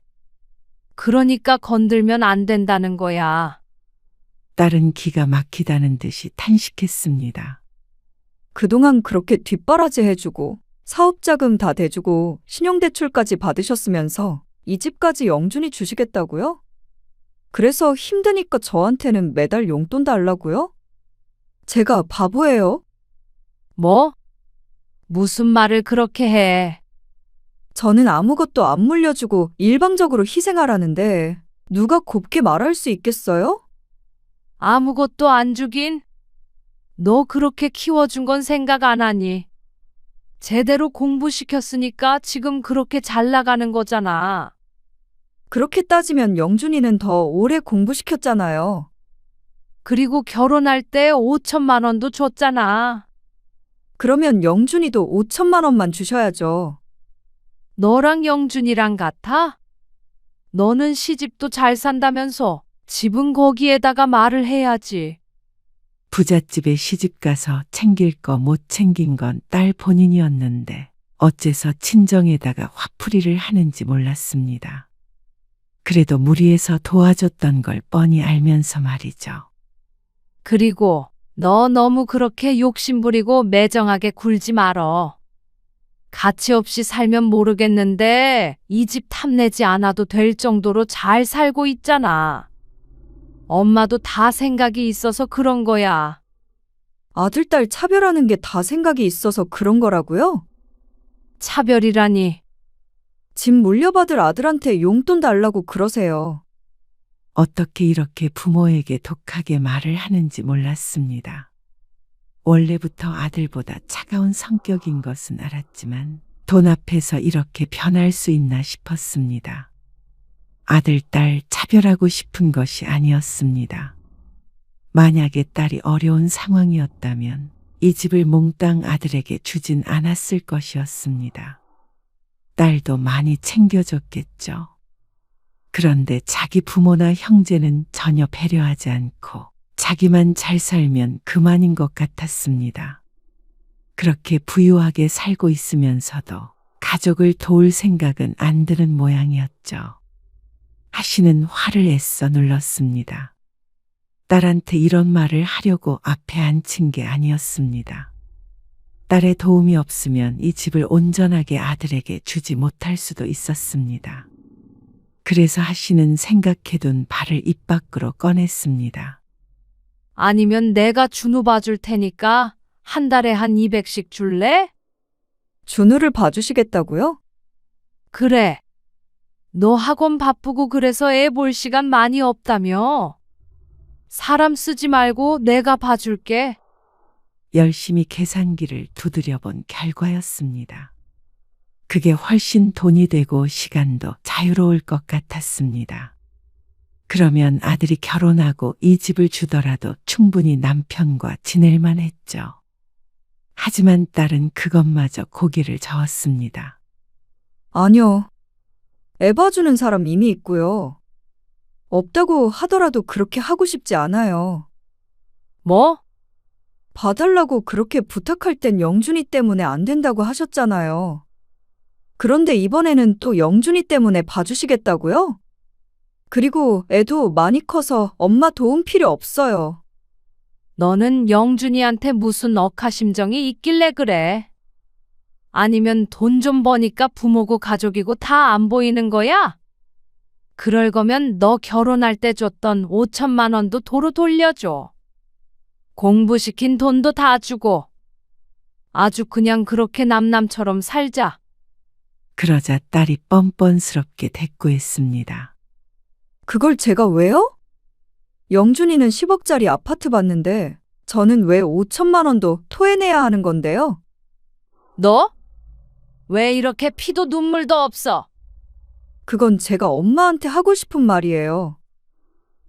그러니까 건들면 안 된다는 거야. 딸은 기가 막히다는 듯이 탄식했습니다. 그동안 그렇게 뒷바라지 해주고 사업자금 다 대주고 신용대출까지 받으셨으면서 이 집까지 영준이 주시겠다고요? 그래서 힘드니까 저한테는 매달 용돈 달라고요? 제가 바보예요? 뭐? 무슨 말을 그렇게 해? 저는 아무것도 안 물려주고 일방적으로 희생하라는데 누가 곱게 말할 수 있겠어요? 아무것도 안 주긴? 너 그렇게 키워준 건 생각 안 하니? 제대로 공부시켰으니까 지금 그렇게 잘 나가는 거잖아. 그렇게 따지면 영준이는 더 오래 공부시켰잖아요. 그리고 결혼할 때 5천만 원도 줬잖아. 그러면 영준이도 5천만 원만 주셔야죠. 너랑 영준이랑 같아? 너는 시집도 잘 산다면서 집은 거기에다가 말을 해야지. 부잣집에 시집가서 챙길 거 못 챙긴 건 딸 본인이었는데 어째서 친정에다가 화풀이를 하는지 몰랐습니다. 그래도 무리해서 도와줬던 걸 뻔히 알면서 말이죠. 그리고 너 너무 그렇게 욕심부리고 매정하게 굴지 말어. 가치 없이 살면 모르겠는데 이 집 탐내지 않아도 될 정도로 잘 살고 있잖아. 엄마도 다 생각이 있어서 그런 거야. 아들, 딸 차별하는 게 다 생각이 있어서 그런 거라고요? 차별이라니. 집 물려받을 아들한테 용돈 달라고 그러세요. 어떻게 이렇게 부모에게 독하게 말을 하는지 몰랐습니다. 원래부터 아들보다 차가운 성격인 것은 알았지만 돈 앞에서 이렇게 변할 수 있나 싶었습니다. 아들, 딸 차별하고 싶은 것이 아니었습니다. 만약에 딸이 어려운 상황이었다면 이 집을 몽땅 아들에게 주진 않았을 것이었습니다. 딸도 많이 챙겨줬겠죠. 그런데 자기 부모나 형제는 전혀 배려하지 않고 자기만 잘 살면 그만인 것 같았습니다. 그렇게 부유하게 살고 있으면서도 가족을 도울 생각은 안 드는 모양이었죠. 하시는 화를 애써 눌렀습니다. 딸한테 이런 말을 하려고 앞에 앉힌 게 아니었습니다. 딸의 도움이 없으면 이 집을 온전하게 아들에게 주지 못할 수도 있었습니다. 그래서 하시는 생각해둔 발을 입 밖으로 꺼냈습니다. 아니면 내가 준우 봐줄 테니까 한 달에 한 200씩 줄래? 준우를 봐주시겠다고요? 그래. 너 학원 바쁘고 그래서 애 볼 시간 많이 없다며. 사람 쓰지 말고 내가 봐줄게. 열심히 계산기를 두드려 본 결과였습니다. 그게 훨씬 돈이 되고 시간도 자유로울 것 같았습니다. 그러면 아들이 결혼하고 이 집을 주더라도 충분히 남편과 지낼만 했죠. 하지만 딸은 그것마저 고개를 저었습니다. 아니요. 애 봐주는 사람 이미 있고요. 없다고 하더라도 그렇게 하고 싶지 않아요. 뭐? 봐달라고 그렇게 부탁할 땐 영준이 때문에 안 된다고 하셨잖아요. 그런데 이번에는 또 영준이 때문에 봐주시겠다고요? 그리고 애도 많이 커서 엄마 도움 필요 없어요. 너는 영준이한테 무슨 억하심정이 있길래 그래? 아니면 돈 좀 버니까 부모고 가족이고 다 안 보이는 거야? 그럴 거면 너 결혼할 때 줬던 5천만 원도 도로 돌려줘. 공부시킨 돈도 다 주고. 아주 그냥 그렇게 남남처럼 살자. 그러자 딸이 뻔뻔스럽게 대꾸했습니다. 그걸 제가 왜요? 영준이는 10억짜리 아파트 봤는데 저는 왜 5천만 원도 토해내야 하는 건데요? 너? 왜 이렇게 피도 눈물도 없어? 그건 제가 엄마한테 하고 싶은 말이에요.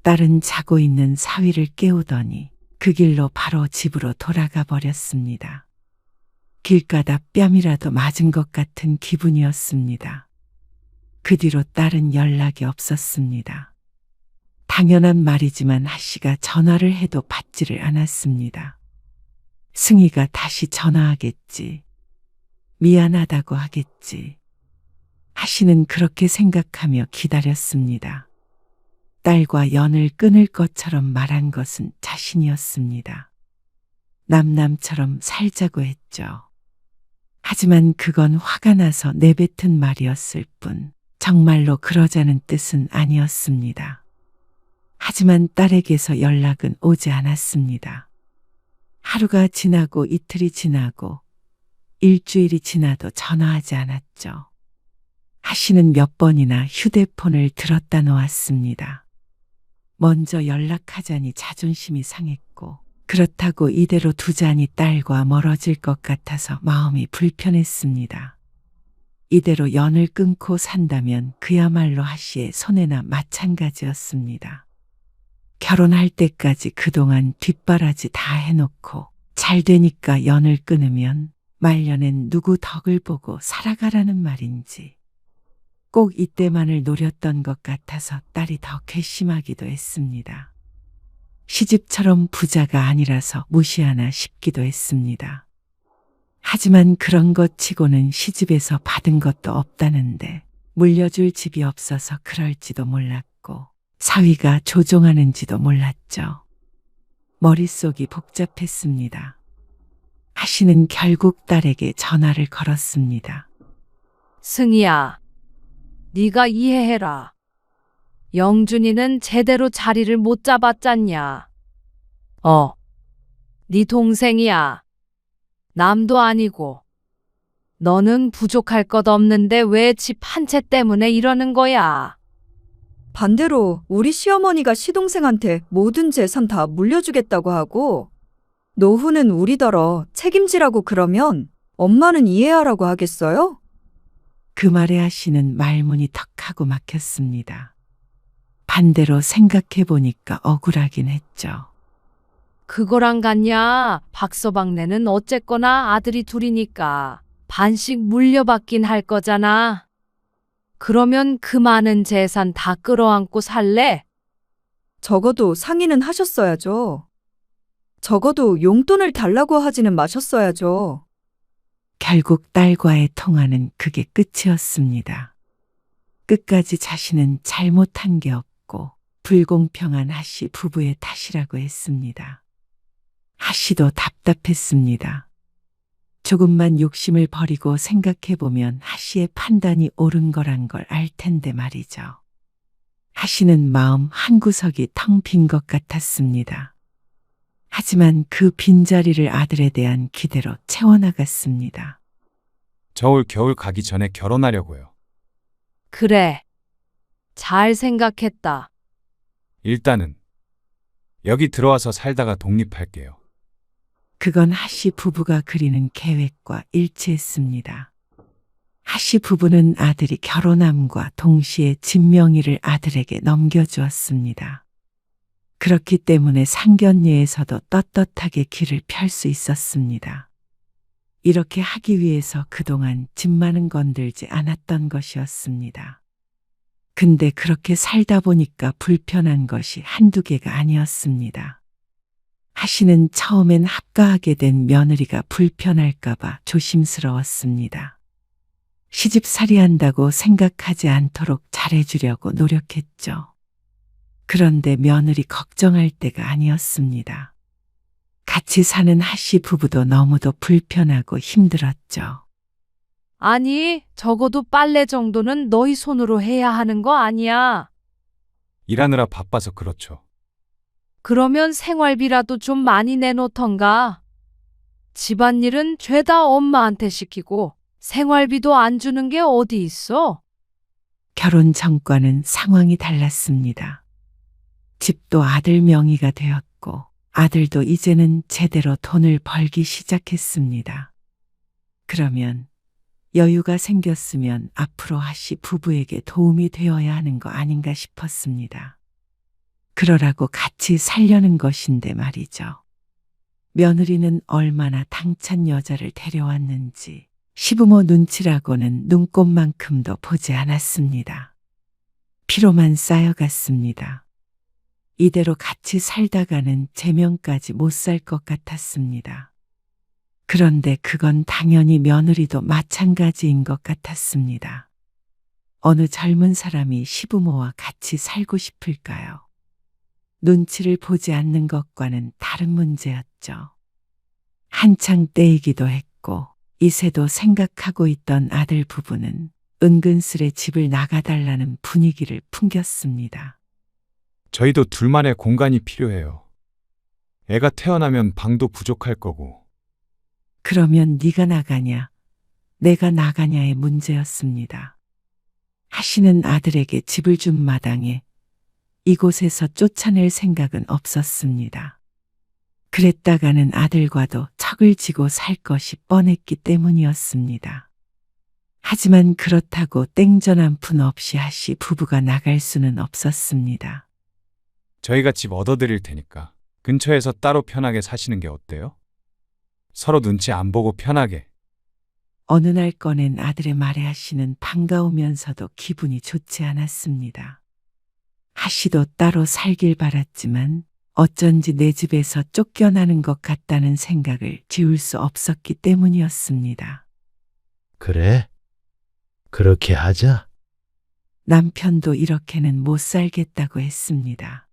딸은 자고 있는 사위를 깨우더니 그 길로 바로 집으로 돌아가 버렸습니다. 길가다 뺨이라도 맞은 것 같은 기분이었습니다. 그 뒤로 딸은 연락이 없었습니다. 당연한 말이지만 하씨가 전화를 해도 받지를 않았습니다. 승희가 다시 전화하겠지. 미안하다고 하겠지. 하씨는 그렇게 생각하며 기다렸습니다. 딸과 연을 끊을 것처럼 말한 것은 자신이었습니다. 남남처럼 살자고 했죠. 하지만 그건 화가 나서 내뱉은 말이었을 뿐 정말로 그러자는 뜻은 아니었습니다. 하지만 딸에게서 연락은 오지 않았습니다. 하루가 지나고 이틀이 지나고 일주일이 지나도 전화하지 않았죠. 하씨는 몇 번이나 휴대폰을 들었다 놓았습니다. 먼저 연락하자니 자존심이 상했고 그렇다고 이대로 두자니 딸과 멀어질 것 같아서 마음이 불편했습니다. 이대로 연을 끊고 산다면 그야말로 하씨의 손해나 마찬가지였습니다. 결혼할 때까지 그동안 뒷바라지 다 해놓고 잘 되니까 연을 끊으면 말년엔 누구 덕을 보고 살아가라는 말인지 꼭 이때만을 노렸던 것 같아서 딸이 더 괘씸하기도 했습니다. 시집처럼 부자가 아니라서 무시하나 싶기도 했습니다. 하지만 그런 것 치고는 시집에서 받은 것도 없다는데 물려줄 집이 없어서 그럴지도 몰랐고 사위가 조종하는지도 몰랐죠. 머릿속이 복잡했습니다. 하씨는 결국 딸에게 전화를 걸었습니다. 승희야, 네가 이해해라. 영준이는 제대로 자리를 못 잡았잖냐. 네 동생이야. 남도 아니고. 너는 부족할 것 없는데 왜 집 한 채 때문에 이러는 거야? 반대로 우리 시어머니가 시동생한테 모든 재산 다 물려주겠다고 하고 노후는 우리더러 책임지라고 그러면 엄마는 이해하라고 하겠어요? 그 말에 하씨는 말문이 턱하고 막혔습니다. 반대로 생각해 보니까 억울하긴 했죠. 그거랑 같냐? 박서방네는 어쨌거나 아들이 둘이니까 반씩 물려받긴 할 거잖아. 그러면 그 많은 재산 다 끌어안고 살래? 적어도 상의는 하셨어야죠. 적어도 용돈을 달라고 하지는 마셨어야죠. 결국 딸과의 통화는 그게 끝이었습니다. 끝까지 자신은 잘못한 게 없고 불공평한 하씨 부부의 탓이라고 했습니다. 하씨도 답답했습니다. 조금만 욕심을 버리고 생각해보면 하씨의 판단이 옳은 거란 걸 알 텐데 말이죠. 하씨는 마음 한구석이 텅 빈 것 같았습니다. 하지만 그 빈자리를 아들에 대한 기대로 채워나갔습니다. 저 올 겨울 가기 전에 결혼하려고요. 그래. 잘 생각했다. 일단은 여기 들어와서 살다가 독립할게요. 그건 하씨 부부가 그리는 계획과 일치했습니다. 하씨 부부는 아들이 결혼함과 동시에 집 명의를 아들에게 넘겨주었습니다. 그렇기 때문에 상견례에서도 떳떳하게 길을 펼 수 있었습니다. 이렇게 하기 위해서 그동안 집만은 건들지 않았던 것이었습니다. 근데 그렇게 살다 보니까 불편한 것이 한두 개가 아니었습니다. 하씨는 처음엔 합가하게 된 며느리가 불편할까봐 조심스러웠습니다. 시집살이한다고 생각하지 않도록 잘해주려고 노력했죠. 그런데 며느리 걱정할 때가 아니었습니다. 같이 사는 하씨 부부도 너무도 불편하고 힘들었죠. 아니, 적어도 빨래 정도는 너희 손으로 해야 하는 거 아니야? 일하느라 바빠서 그렇죠. 그러면 생활비라도 좀 많이 내놓던가. 집안일은 죄다 엄마한테 시키고 생활비도 안 주는 게 어디 있어? 결혼 전과는 상황이 달랐습니다. 집도 아들 명의가 되었고 아들도 이제는 제대로 돈을 벌기 시작했습니다. 그러면 여유가 생겼으면 앞으로 하씨 부부에게 도움이 되어야 하는 거 아닌가 싶었습니다. 그러라고 같이 살려는 것인데 말이죠. 며느리는 얼마나 당찬 여자를 데려왔는지 시부모 눈치라고는 눈꼽만큼도 보지 않았습니다. 피로만 쌓여갔습니다. 이대로 같이 살다가는 제명까지 못 살 것 같았습니다. 그런데 그건 당연히 며느리도 마찬가지인 것 같았습니다. 어느 젊은 사람이 시부모와 같이 살고 싶을까요? 눈치를 보지 않는 것과는 다른 문제였죠. 한창 때이기도 했고 이세도 생각하고 있던 아들 부부는 은근슬에 집을 나가달라는 분위기를 풍겼습니다. 저희도 둘만의 공간이 필요해요. 애가 태어나면 방도 부족할 거고. 그러면 네가 나가냐, 내가 나가냐의 문제였습니다. 하씨는 아들에게 집을 준 마당에 이곳에서 쫓아낼 생각은 없었습니다. 그랬다가는 아들과도 척을 지고 살 것이 뻔했기 때문이었습니다. 하지만 그렇다고 땡전 한 푼 없이 하씨 부부가 나갈 수는 없었습니다. 저희가 집 얻어드릴 테니까 근처에서 따로 편하게 사시는 게 어때요? 서로 눈치 안 보고 편하게. 어느 날 꺼낸 아들의 말에 하씨는 반가우면서도 기분이 좋지 않았습니다. 하씨도 따로 살길 바랐지만 어쩐지 내 집에서 쫓겨나는 것 같다는 생각을 지울 수 없었기 때문이었습니다. 그래? 그렇게 하자. 남편도 이렇게는 못 살겠다고 했습니다.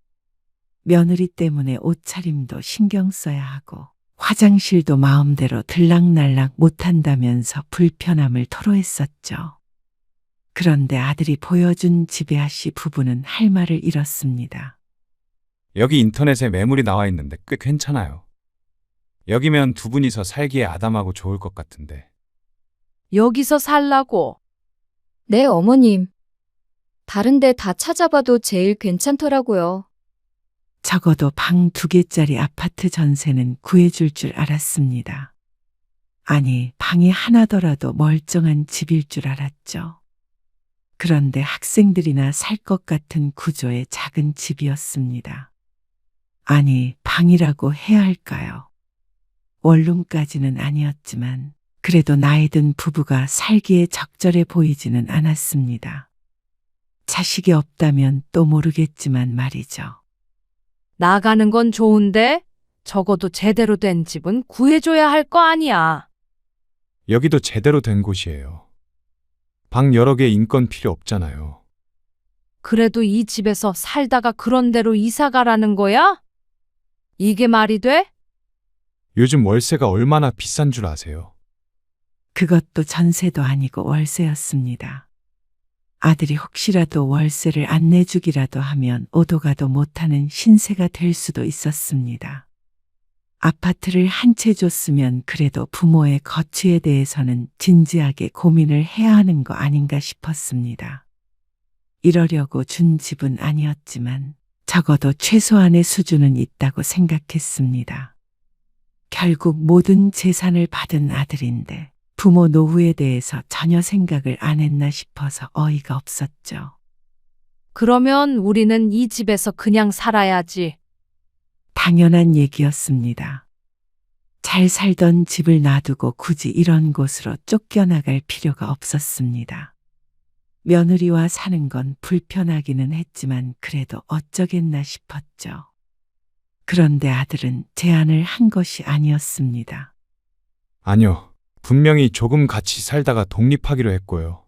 며느리 때문에 옷차림도 신경 써야 하고 화장실도 마음대로 들락날락 못한다면서 불편함을 토로했었죠. 그런데 아들이 보여준 지배아 씨 부부는 할 말을 잃었습니다. 여기 인터넷에 매물이 나와 있는데 꽤 괜찮아요. 여기면 두 분이서 살기에 아담하고 좋을 것 같은데. 여기서 살라고. 네, 어머님. 다른데 다 찾아봐도 제일 괜찮더라고요. 적어도 방 2개짜리 아파트 전세는 구해줄 줄 알았습니다. 아니, 방이 하나더라도 멀쩡한 집일 줄 알았죠. 그런데 학생들이나 살 것 같은 구조의 작은 집이었습니다. 아니, 방이라고 해야 할까요? 원룸까지는 아니었지만 그래도 나이 든 부부가 살기에 적절해 보이지는 않았습니다. 자식이 없다면 또 모르겠지만 말이죠. 나가는 건 좋은데 적어도 제대로 된 집은 구해줘야 할 거 아니야. 여기도 제대로 된 곳이에요. 방 여러 개 인건 필요 없잖아요. 그래도 이 집에서 살다가 그런 데로 이사 가라는 거야? 이게 말이 돼? 요즘 월세가 얼마나 비싼 줄 아세요? 그것도 전세도 아니고 월세였습니다. 아들이 혹시라도 월세를 안 내주기라도 하면 오도 가도 못하는 신세가 될 수도 있었습니다. 아파트를 한 채 줬으면 그래도 부모의 거취에 대해서는 진지하게 고민을 해야 하는 거 아닌가 싶었습니다. 이러려고 준 집은 아니었지만 적어도 최소한의 수준은 있다고 생각했습니다. 결국 모든 재산을 받은 아들인데 부모 노후에 대해서 전혀 생각을 안 했나 싶어서 어이가 없었죠. 그러면 우리는 이 집에서 그냥 살아야지. 당연한 얘기였습니다. 잘 살던 집을 놔두고 굳이 이런 곳으로 쫓겨나갈 필요가 없었습니다. 며느리와 사는 건 불편하기는 했지만 그래도 어쩌겠나 싶었죠. 그런데 아들은 제안을 한 것이 아니었습니다. 아니요. 분명히 조금 같이 살다가 독립하기로 했고요.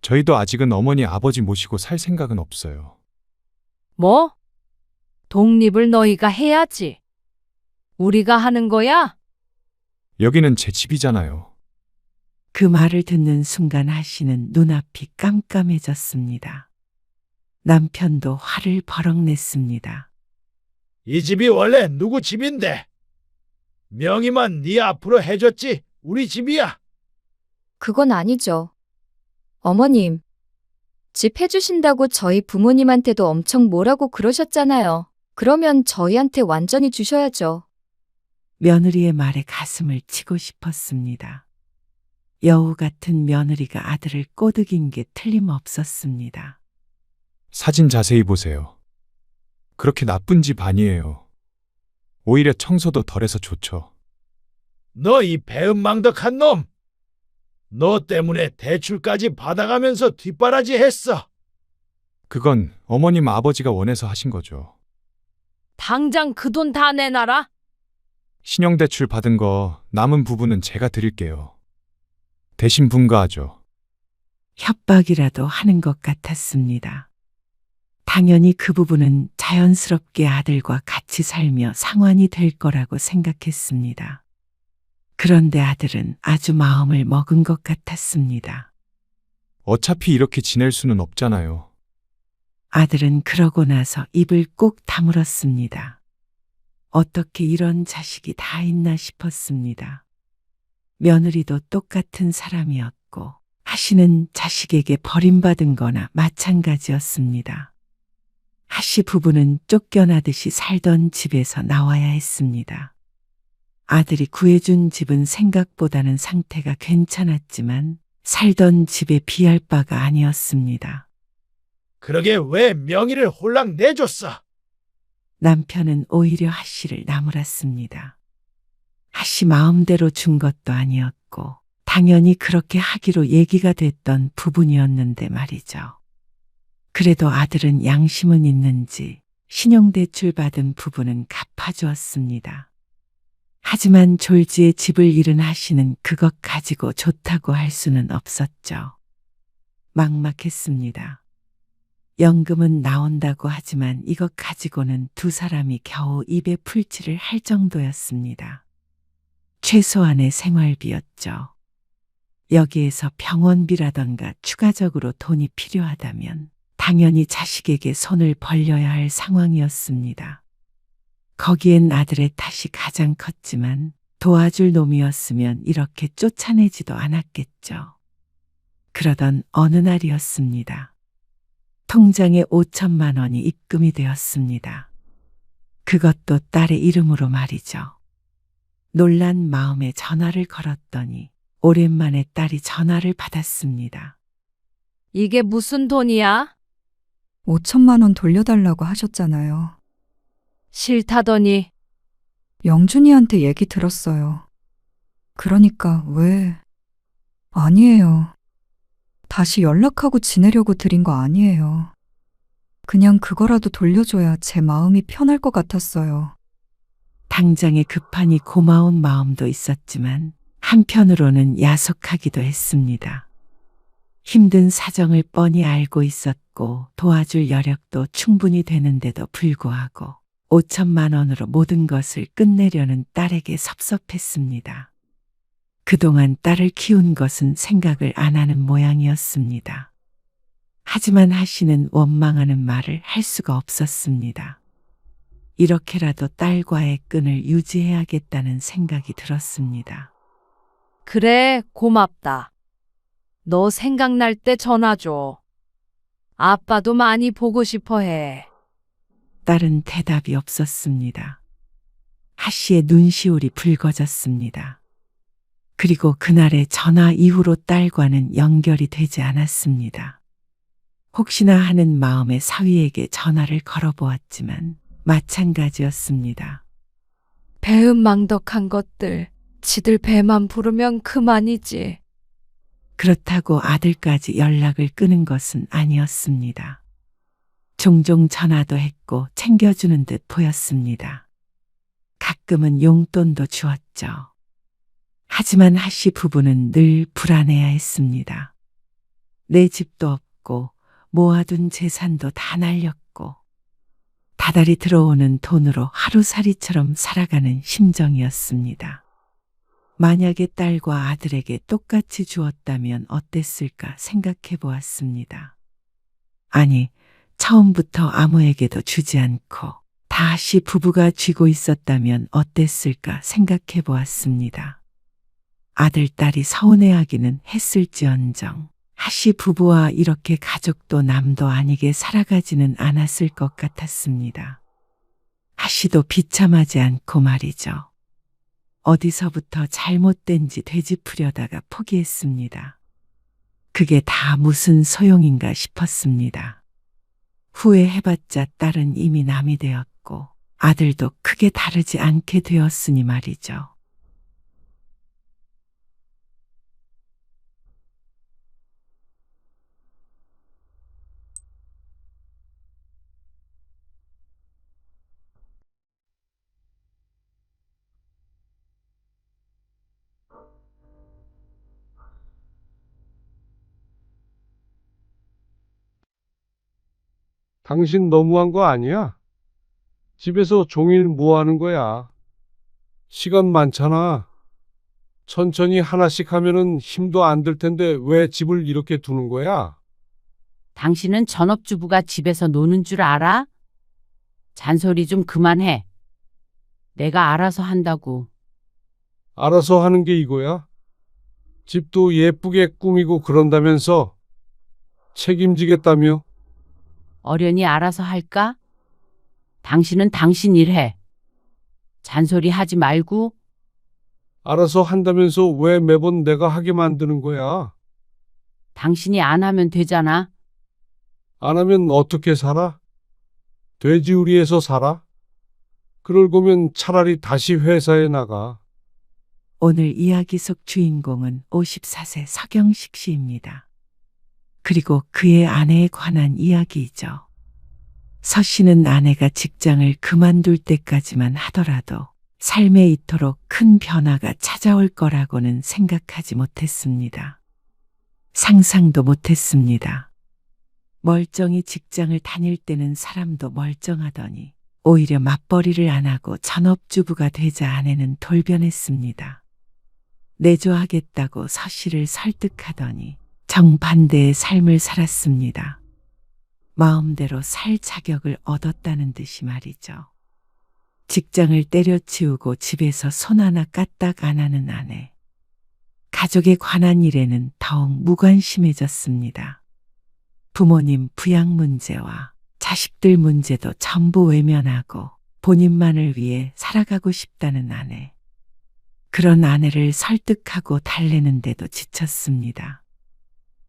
저희도 아직은 어머니 아버지 모시고 살 생각은 없어요. 뭐? 독립을 너희가 해야지. 우리가 하는 거야? 여기는 제 집이잖아요. 그 말을 듣는 순간 하씨는 눈앞이 깜깜해졌습니다. 남편도 화를 버럭 냈습니다. 이 집이 원래 누구 집인데? 명의만 네 앞으로 해줬지 우리 집이야. 그건 아니죠. 어머님, 집 해주신다고 저희 부모님한테도 엄청 뭐라고 그러셨잖아요. 그러면 저희한테 완전히 주셔야죠. 며느리의 말에 가슴을 치고 싶었습니다. 여우 같은 며느리가 아들을 꼬드긴 게 틀림없었습니다. 사진 자세히 보세요. 그렇게 나쁜 집 아니에요. 오히려 청소도 덜해서 좋죠. 너 이 배은망덕한 놈! 너 때문에 대출까지 받아가면서 뒷바라지 했어. 그건 어머님 아버지가 원해서 하신 거죠. 당장 그 돈 다 내놔라. 신용대출 받은 거 남은 부분은 제가 드릴게요. 대신 분가하죠. 협박이라도 하는 것 같았습니다. 당연히 그 부분은 자연스럽게 아들과 같이 살며 상환이 될 거라고 생각했습니다. 그런데 아들은 아주 마음을 먹은 것 같았습니다. 어차피 이렇게 지낼 수는 없잖아요. 아들은 그러고 나서 입을 꼭 다물었습니다. 어떻게 이런 자식이 다 있나 싶었습니다. 며느리도 똑같은 사람이었고 하씨는 자식에게 버림받은 거나 마찬가지였습니다. 하씨 부부는 쫓겨나듯이 살던 집에서 나와야 했습니다. 아들이 구해준 집은 생각보다는 상태가 괜찮았지만 살던 집에 비할 바가 아니었습니다. 그러게 왜 명의를 홀랑 내줬어? 남편은 오히려 하씨를 나무랐습니다. 하씨 마음대로 준 것도 아니었고 당연히 그렇게 하기로 얘기가 됐던 부분이었는데 말이죠. 그래도 아들은 양심은 있는지 신용대출 받은 부분은 갚아주었습니다. 하지만 졸지에 집을 잃은 하씨는 그것 가지고 좋다고 할 수는 없었죠. 막막했습니다. 연금은 나온다고 하지만 이것 가지고는 두 사람이 겨우 입에 풀칠을 할 정도였습니다. 최소한의 생활비였죠. 여기에서 병원비라던가 추가적으로 돈이 필요하다면 당연히 자식에게 손을 벌려야 할 상황이었습니다. 거기엔 아들의 탓이 가장 컸지만 도와줄 놈이었으면 이렇게 쫓아내지도 않았겠죠. 그러던 어느 날이었습니다. 통장에 5천만 원이 입금이 되었습니다. 그것도 딸의 이름으로 말이죠. 놀란 마음에 전화를 걸었더니 오랜만에 딸이 전화를 받았습니다. 이게 무슨 돈이야? 5천만 원 돌려달라고 하셨잖아요. 싫다더니. 영준이한테 얘기 들었어요. 그러니까 왜? 아니에요. 다시 연락하고 지내려고 드린 거 아니에요. 그냥 그거라도 돌려줘야 제 마음이 편할 것 같았어요. 당장에 급하니 고마운 마음도 있었지만 한편으로는 야속하기도 했습니다. 힘든 사정을 뻔히 알고 있었고 도와줄 여력도 충분히 되는데도 불구하고 5천만 원으로 모든 것을 끝내려는 딸에게 섭섭했습니다. 그동안 딸을 키운 것은 생각을 안 하는 모양이었습니다. 하지만 하씨는 원망하는 말을 할 수가 없었습니다. 이렇게라도 딸과의 끈을 유지해야겠다는 생각이 들었습니다. 그래, 고맙다. 너 생각날 때 전화 줘. 아빠도 많이 보고 싶어 해. 딸은 대답이 없었습니다. 하씨의 눈시울이 붉어졌습니다. 그리고 그날의 전화 이후로 딸과는 연결이 되지 않았습니다. 혹시나 하는 마음에 사위에게 전화를 걸어보았지만 마찬가지였습니다. 배은망덕한 것들, 지들 배만 부르면 그만이지. 그렇다고 아들까지 연락을 끊은 것은 아니었습니다. 종종 전화도 했고 챙겨주는 듯 보였습니다. 가끔은 용돈도 주었죠. 하지만 하씨 부부는 늘 불안해야 했습니다. 내 집도 없고 모아둔 재산도 다 날렸고 다달이 들어오는 돈으로 하루살이처럼 살아가는 심정이었습니다. 만약에 딸과 아들에게 똑같이 주었다면 어땠을까 생각해 보았습니다. 아니, 처음부터 아무에게도 주지 않고 다시 부부가 쥐고 있었다면 어땠을까 생각해 보았습니다. 아들, 딸이 서운해하기는 했을지언정 하씨 부부와 이렇게 가족도 남도 아니게 살아가지는 않았을 것 같았습니다. 하씨도 비참하지 않고 말이죠. 어디서부터 잘못된 짓 되짚으려다가 포기했습니다. 그게 다 무슨 소용인가 싶었습니다. 후회해봤자 딸은 이미 남이 되었고 아들도 크게 다르지 않게 되었으니 말이죠. 당신 너무한 거 아니야? 집에서 종일 뭐 하는 거야? 시간 많잖아. 천천히 하나씩 하면은 힘도 안 들 텐데 왜 집을 이렇게 두는 거야? 당신은 전업주부가 집에서 노는 줄 알아? 잔소리 좀 그만해. 내가 알아서 한다고. 알아서 하는 게 이거야? 집도 예쁘게 꾸미고 그런다면서 책임지겠다며? 어련히 알아서 할까? 당신은 당신 일해. 잔소리 하지 말고. 알아서 한다면서 왜 매번 내가 하게 만드는 거야? 당신이 안 하면 되잖아. 안 하면 어떻게 살아? 돼지우리에서 살아? 그럴 거면 차라리 다시 회사에 나가. 오늘 이야기 속 주인공은 54세 서경식 씨입니다. 그리고 그의 아내에 관한 이야기이죠. 서 씨는 아내가 직장을 그만둘 때까지만 하더라도 삶에 이토록 큰 변화가 찾아올 거라고는 생각하지 못했습니다. 상상도 못했습니다. 멀쩡히 직장을 다닐 때는 사람도 멀쩡하더니 오히려 맞벌이를 안 하고 전업주부가 되자 아내는 돌변했습니다. 내조하겠다고 서 씨를 설득하더니 정반대의 삶을 살았습니다. 마음대로 살 자격을 얻었다는 듯이 말이죠. 직장을 때려치우고 집에서 손 하나 까딱 안 하는 아내. 가족에 관한 일에는 더욱 무관심해졌습니다. 부모님 부양 문제와 자식들 문제도 전부 외면하고 본인만을 위해 살아가고 싶다는 아내. 그런 아내를 설득하고 달래는데도 지쳤습니다.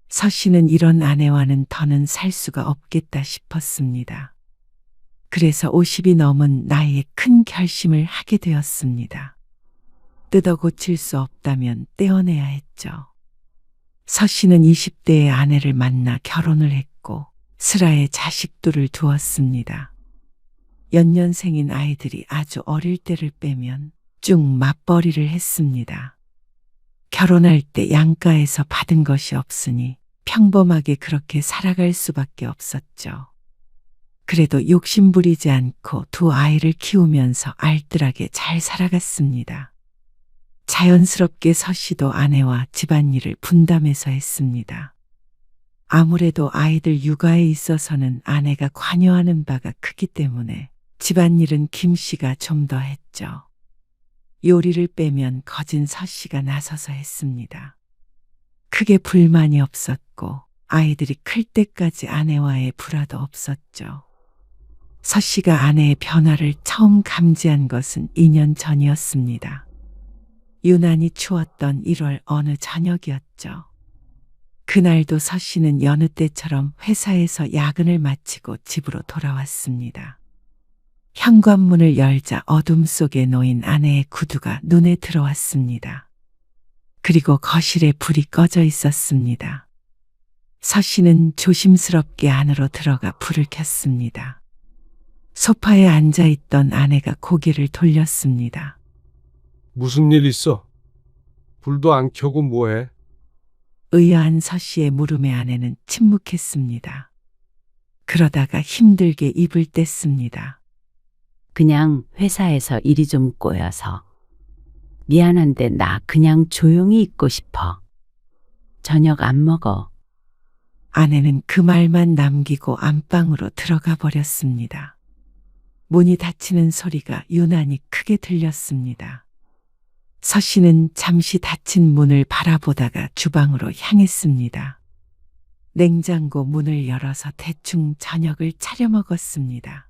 서 씨는 이런 아내와는 더는 살 수가 없겠다 싶었습니다. 그래서 50이 넘은 나이에 큰 결심을 하게 되었습니다. 뜯어 고칠 수 없다면 떼어내야 했죠. 서 씨는 20대의 아내를 만나 결혼을 했고 슬하에 자식들을 두었습니다. 연년생인 아이들이 아주 어릴 때를 빼면 쭉 맞벌이를 했습니다. 결혼할 때 양가에서 받은 것이 없으니 평범하게 그렇게 살아갈 수밖에 없었죠. 그래도 욕심 부리지 않고 두 아이를 키우면서 알뜰하게 잘 살아갔습니다. 자연스럽게 서 씨도 아내와 집안일을 분담해서 했습니다. 아무래도 아이들 육아에 있어서는 아내가 관여하는 바가 크기 때문에 집안일은 김 씨가 좀 더 했죠. 요리를 빼면 거진 서 씨가 나서서 했습니다. 크게 불만이 없었고 아이들이 클 때까지 아내와의 불화도 없었죠. 서 씨가 아내의 변화를 처음 감지한 것은 2년 전이었습니다. 유난히 추웠던 1월 어느 저녁이었죠. 그날도 서 씨는 여느 때처럼 회사에서 야근을 마치고 집으로 돌아왔습니다. 현관문을 열자 어둠 속에 놓인 아내의 구두가 눈에 들어왔습니다. 그리고 거실에 불이 꺼져 있었습니다. 서 씨는 조심스럽게 안으로 들어가 불을 켰습니다. 소파에 앉아있던 아내가 고개를 돌렸습니다. 무슨 일 있어? 불도 안 켜고 뭐해? 의아한 서 씨의 물음에 아내는 침묵했습니다. 그러다가 힘들게 입을 뗐습니다. 그냥 회사에서 일이 좀 꼬여서. 미안한데 나 그냥 조용히 있고 싶어. 저녁 안 먹어. 아내는 그 말만 남기고 안방으로 들어가 버렸습니다. 문이 닫히는 소리가 유난히 크게 들렸습니다. 서 씨는 잠시 닫힌 문을 바라보다가 주방으로 향했습니다. 냉장고 문을 열어서 대충 저녁을 차려 먹었습니다.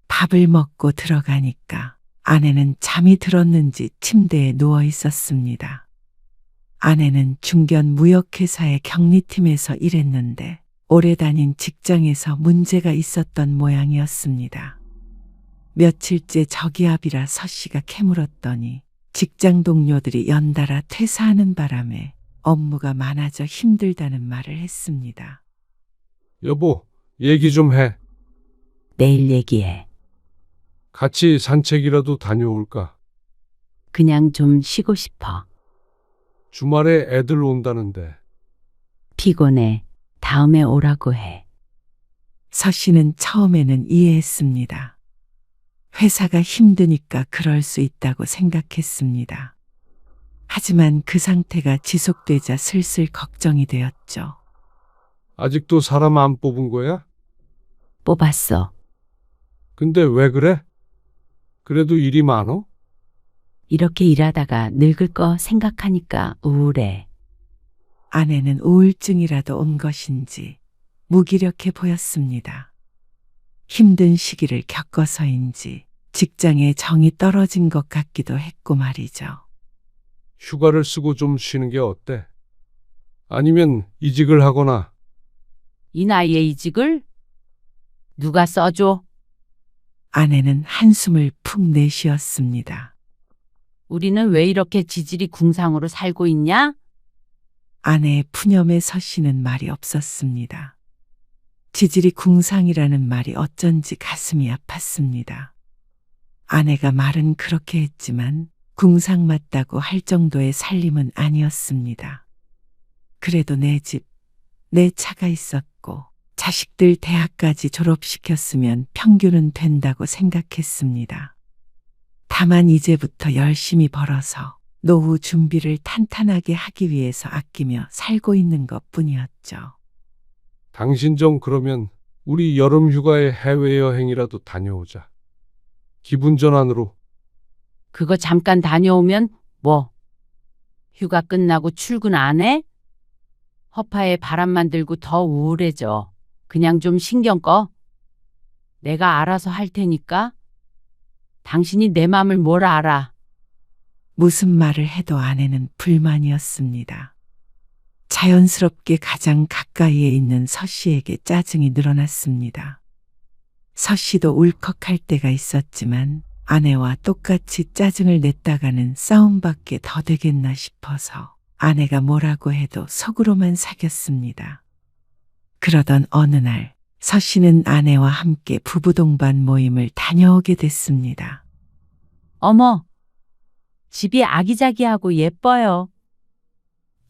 밥을 먹고 들어가니까 아내는 잠이 들었는지 침대에 누워 있었습니다. 아내는 중견 무역회사의 격리팀에서 일했는데 오래 다닌 직장에서 문제가 있었던 모양이었습니다. 며칠째 저기압이라 서 씨가 캐물었더니 직장 동료들이 연달아 퇴사하는 바람에 업무가 많아져 힘들다는 말을 했습니다. 여보, 얘기 좀 해. 내일 얘기해. 같이 산책이라도 다녀올까? 그냥 좀 쉬고 싶어. 주말에 애들 온다는데. 피곤해. 다음에 오라고 해. 서 씨는 처음에는 이해했습니다. 회사가 힘드니까 그럴 수 있다고 생각했습니다. 하지만 그 상태가 지속되자 슬슬 걱정이 되었죠. 아직도 사람 안 뽑은 거야? 뽑았어. 근데 왜 그래? 그래도 일이 많어? 이렇게 일하다가 늙을 거 생각하니까 우울해. 아내는 우울증이라도 온 것인지 무기력해 보였습니다. 힘든 시기를 겪어서인지 직장에 정이 떨어진 것 같기도 했고 말이죠. 휴가를 쓰고 좀 쉬는 게 어때? 아니면 이직을 하거나. 이 나이에 이직을? 누가 써줘? 아내는 한숨을 푹 내쉬었습니다. 우리는 왜 이렇게 지질이 궁상으로 살고 있냐? 아내의 푸념에 서 씨는 말이 없었습니다. 지질이 궁상이라는 말이 어쩐지 가슴이 아팠습니다. 아내가 말은 그렇게 했지만 궁상 맞다고 할 정도의 살림은 아니었습니다. 그래도 내 집, 내 차가 있었고 자식들 대학까지 졸업시켰으면 평균은 된다고 생각했습니다. 다만 이제부터 열심히 벌어서 노후 준비를 탄탄하게 하기 위해서 아끼며 살고 있는 것 뿐이었죠. 당신 좀 그러면 우리 여름 휴가에 해외여행이라도 다녀오자. 기분 전환으로. 그거 잠깐 다녀오면 뭐? 휴가 끝나고 출근 안 해? 허파에 바람만 들고 더 우울해져. 그냥 좀 신경 꺼. 내가 알아서 할 테니까. 당신이 내 맘을 뭘 알아. 무슨 말을 해도 아내는 불만이었습니다. 자연스럽게 가장 가까이에 있는 서 씨에게 짜증이 늘어났습니다. 서 씨도 울컥할 때가 있었지만 아내와 똑같이 짜증을 냈다가는 싸움밖에 더 되겠나 싶어서 아내가 뭐라고 해도 속으로만 사겼습니다. 그러던 어느 날 서 씨는 아내와 함께 부부 동반 모임을 다녀오게 됐습니다. 어머, 집이 아기자기하고 예뻐요.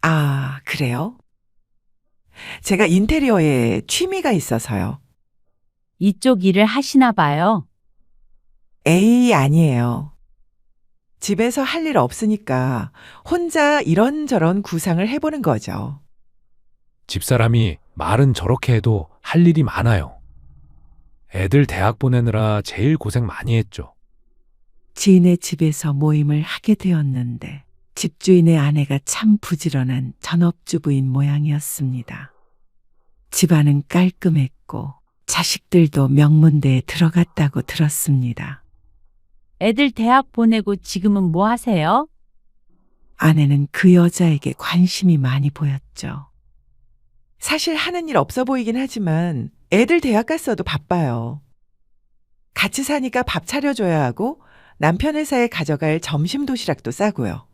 아, 그래요? 제가 인테리어에 취미가 있어서요. 이쪽 일을 하시나 봐요. 에이, 아니에요. 집에서 할 일 없으니까 혼자 이런저런 구상을 해보는 거죠. 집사람이 말은 저렇게 해도 할 일이 많아요. 애들 대학 보내느라 제일 고생 많이 했죠. 지인의 집에서 모임을 하게 되었는데 집주인의 아내가 참 부지런한 전업주부인 모양이었습니다. 집안은 깔끔했고 자식들도 명문대에 들어갔다고 들었습니다. 애들 대학 보내고 지금은 뭐 하세요? 아내는 그 여자에게 관심이 많이 보였죠. 사실 하는 일 없어 보이긴 하지만 애들 대학 갔어도 바빠요. 같이 사니까 밥 차려줘야 하고 남편 회사에 가져갈 점심 도시락도 싸고요.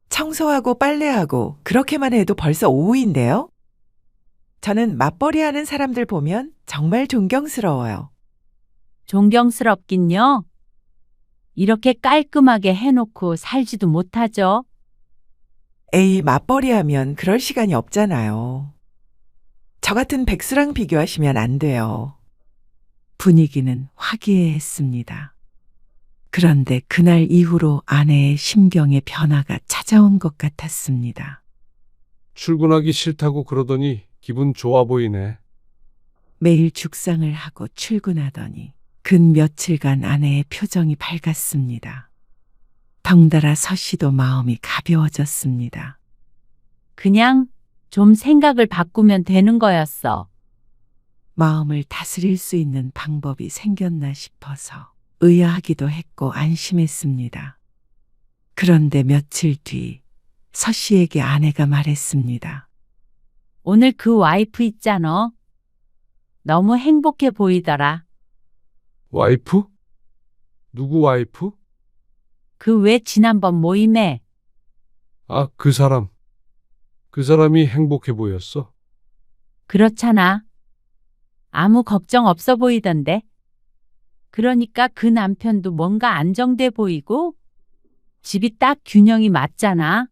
청소하고 빨래하고 그렇게만 해도 벌써 오후인데요. 저는 맞벌이 하는 사람들 보면 정말 존경스러워요. 존경스럽긴요. 이렇게 깔끔하게 해놓고 살지도 못하죠. 에이, 맞벌이 하면 그럴 시간이 없잖아요. 저 같은 백수랑 비교하시면 안 돼요. 분위기는 화기애애했습니다. 그런데 그날 이후로 아내의 심경의 변화가 찾아온 것 같았습니다. 출근하기 싫다고 그러더니 기분 좋아 보이네. 매일 죽상을 하고 출근하더니 근 며칠간 아내의 표정이 밝았습니다. 덩달아 서 씨도 마음이 가벼워졌습니다. 그냥 좀 생각을 바꾸면 되는 거였어. 마음을 다스릴 수 있는 방법이 생겼나 싶어서 의아하기도 했고 안심했습니다. 그런데 며칠 뒤 서 씨에게 아내가 말했습니다. 오늘 그 와이프 있잖아. 너무 행복해 보이더라. 와이프? 누구 와이프? 그 왜 지난번 모임에 아, 그 사람. 그 사람이 행복해 보였어. 그렇잖아. 아무 걱정 없어 보이던데. 그러니까 그 남편도 뭔가 안정돼 보이고 집이 딱 균형이 맞잖아.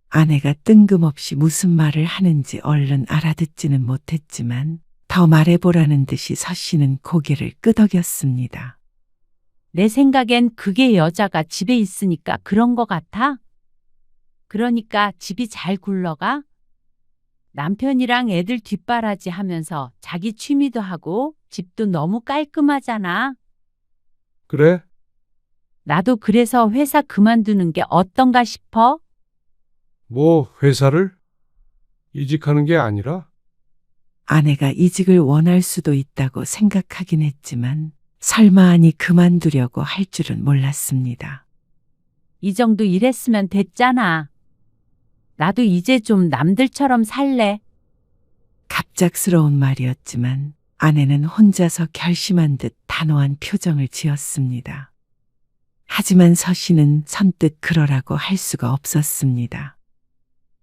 아내가 뜬금없이 무슨 말을 하는지 얼른 알아듣지는 못했지만 더 말해보라는 듯이 서 씨는 고개를 끄덕였습니다. 내 생각엔 그게 여자가 집에 있으니까 그런 거 같아. 그러니까 집이 잘 굴러가. 남편이랑 애들 뒷바라지 하면서 자기 취미도 하고 집도 너무 깔끔하잖아. 그래? 나도 그래서 회사 그만두는 게 어떤가 싶어. 뭐 회사를? 이직하는 게 아니라? 아내가 이직을 원할 수도 있다고 생각하긴 했지만 설마 하니 그만두려고 할 줄은 몰랐습니다. 이 정도 일했으면 됐잖아. 나도 이제 좀 남들처럼 살래. 갑작스러운 말이었지만 아내는 혼자서 결심한 듯 단호한 표정을 지었습니다. 하지만 서 씨는 선뜻 그러라고 할 수가 없었습니다.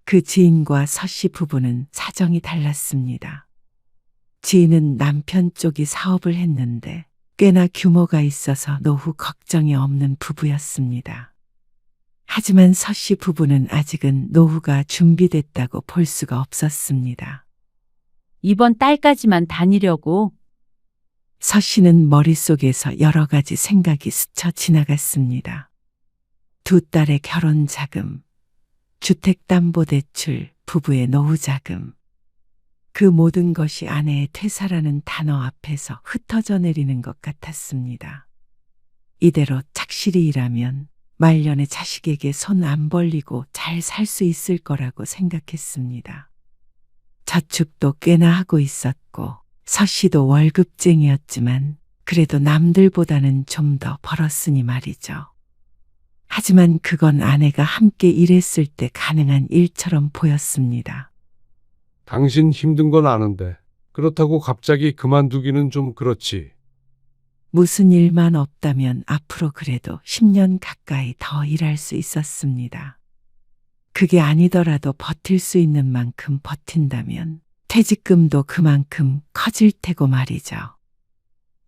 그 지인과 서 씨 부부는 사정이 달랐습니다. 지인은 남편 쪽이 사업을 했는데 꽤나 규모가 있어서 노후 걱정이 없는 부부였습니다. 하지만 서 씨 부부는 아직은 노후가 준비됐다고 볼 수가 없었습니다. 이번 달까지만 다니려고. 서 씨는 머릿속에서 여러 가지 생각이 스쳐 지나갔습니다. 두 딸의 결혼 자금, 주택담보대출, 부부의 노후 자금. 그 모든 것이 아내의 퇴사라는 단어 앞에서 흩어져 내리는 것 같았습니다. 이대로 착실히 일하면 말년에 자식에게 손 안 벌리고 잘 살 수 있을 거라고 생각했습니다. 저축도 꽤나 하고 있었고 서 씨도 월급쟁이였지만 그래도 남들보다는 좀 더 벌었으니 말이죠. 하지만 그건 아내가 함께 일했을 때 가능한 일처럼 보였습니다. 당신 힘든 건 아는데 그렇다고 갑자기 그만두기는 좀 그렇지. 무슨 일만 없다면 앞으로 그래도 10년 가까이 더 일할 수 있었습니다. 그게 아니더라도 버틸 수 있는 만큼 버틴다면 퇴직금도 그만큼 커질 테고 말이죠.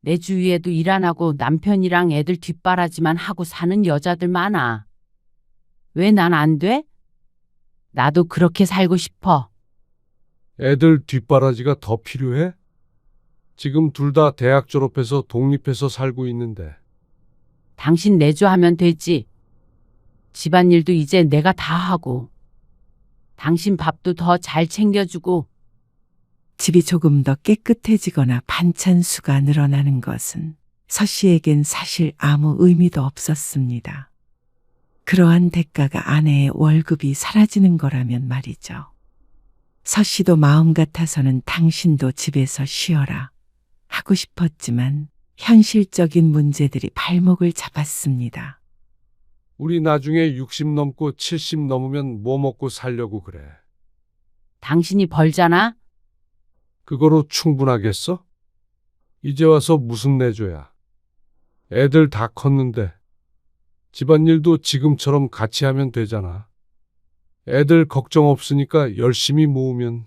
내 주위에도 일 안 하고 남편이랑 애들 뒷바라지만 하고 사는 여자들 많아. 왜 난 안 돼? 나도 그렇게 살고 싶어. 애들 뒷바라지가 더 필요해? 지금 둘 다 대학 졸업해서 독립해서 살고 있는데. 당신 내조하면 되지. 집안일도 이제 내가 다 하고. 당신 밥도 더 잘 챙겨주고. 집이 조금 더 깨끗해지거나 반찬 수가 늘어나는 것은 서 씨에겐 사실 아무 의미도 없었습니다. 그러한 대가가 아내의 월급이 사라지는 거라면 말이죠. 서 씨도 마음 같아서는 당신도 집에서 쉬어라 하고 싶었지만 현실적인 문제들이 발목을 잡았습니다. 우리 나중에 60 넘고 70 넘으면 뭐 먹고 살려고 그래. 당신이 벌잖아? 그거로 충분하겠어? 이제 와서 무슨 내조야. 애들 다 컸는데 집안일도 지금처럼 같이 하면 되잖아. 애들 걱정 없으니까 열심히 모으면.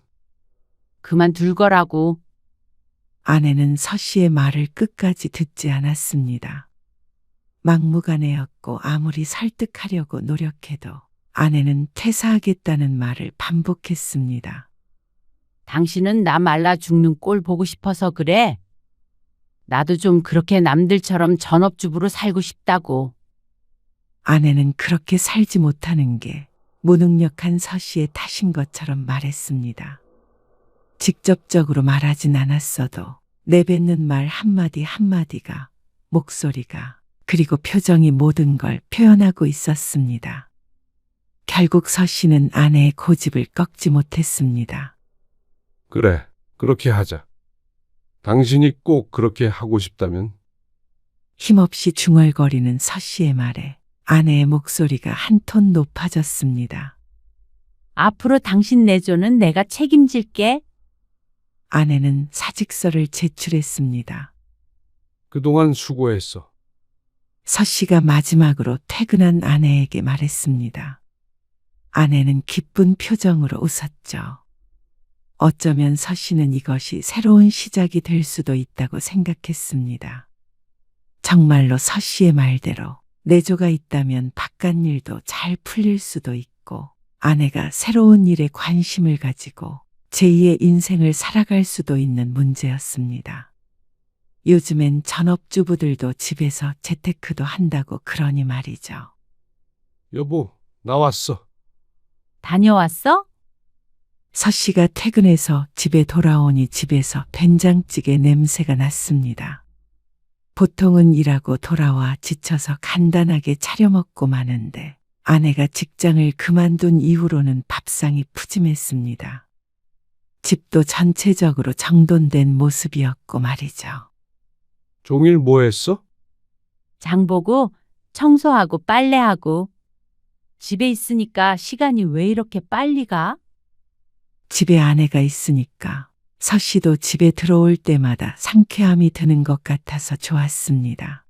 그만둘 거라고. 아내는 서 씨의 말을 끝까지 듣지 않았습니다. 막무가내였고 아무리 설득하려고 노력해도 아내는 퇴사하겠다는 말을 반복했습니다. 당신은 나 말라 죽는 꼴 보고 싶어서 그래. 나도 좀 그렇게 남들처럼 전업주부로 살고 싶다고. 아내는 그렇게 살지 못하는 게 무능력한 서 씨의 탓인 것처럼 말했습니다. 직접적으로 말하진 않았어도 내뱉는 말 한마디 한마디가, 목소리가, 그리고 표정이 모든 걸 표현하고 있었습니다. 결국 서 씨는 아내의 고집을 꺾지 못했습니다. 그래, 그렇게 하자. 당신이 꼭 그렇게 하고 싶다면. 힘없이 중얼거리는 서 씨의 말에 아내의 목소리가 한 톤 높아졌습니다. 앞으로 당신 내조는 내가 책임질게. 아내는 사직서를 제출했습니다. 그동안 수고했어. 서 씨가 마지막으로 퇴근한 아내에게 말했습니다. 아내는 기쁜 표정으로 웃었죠. 어쩌면 서 씨는 이것이 새로운 시작이 될 수도 있다고 생각했습니다. 정말로 서 씨의 말대로 내조가 있다면 바깥일도 잘 풀릴 수도 있고 아내가 새로운 일에 관심을 가지고 제2의 인생을 살아갈 수도 있는 문제였습니다. 요즘엔 전업주부들도 집에서 재테크도 한다고 그러니 말이죠. 여보, 나왔어. 다녀왔어? 서 씨가 퇴근해서 집에 돌아오니 집에서 된장찌개 냄새가 났습니다. 보통은 일하고 돌아와 지쳐서 간단하게 차려 먹고 마는데 아내가 직장을 그만둔 이후로는 밥상이 푸짐했습니다. 집도 전체적으로 정돈된 모습이었고 말이죠. 종일 뭐 했어? 장 보고 청소하고 빨래하고. 집에 있으니까 시간이 왜 이렇게 빨리 가? 집에 아내가 있으니까 서 씨도 집에 들어올 때마다 상쾌함이 드는 것 같아서 좋았습니다.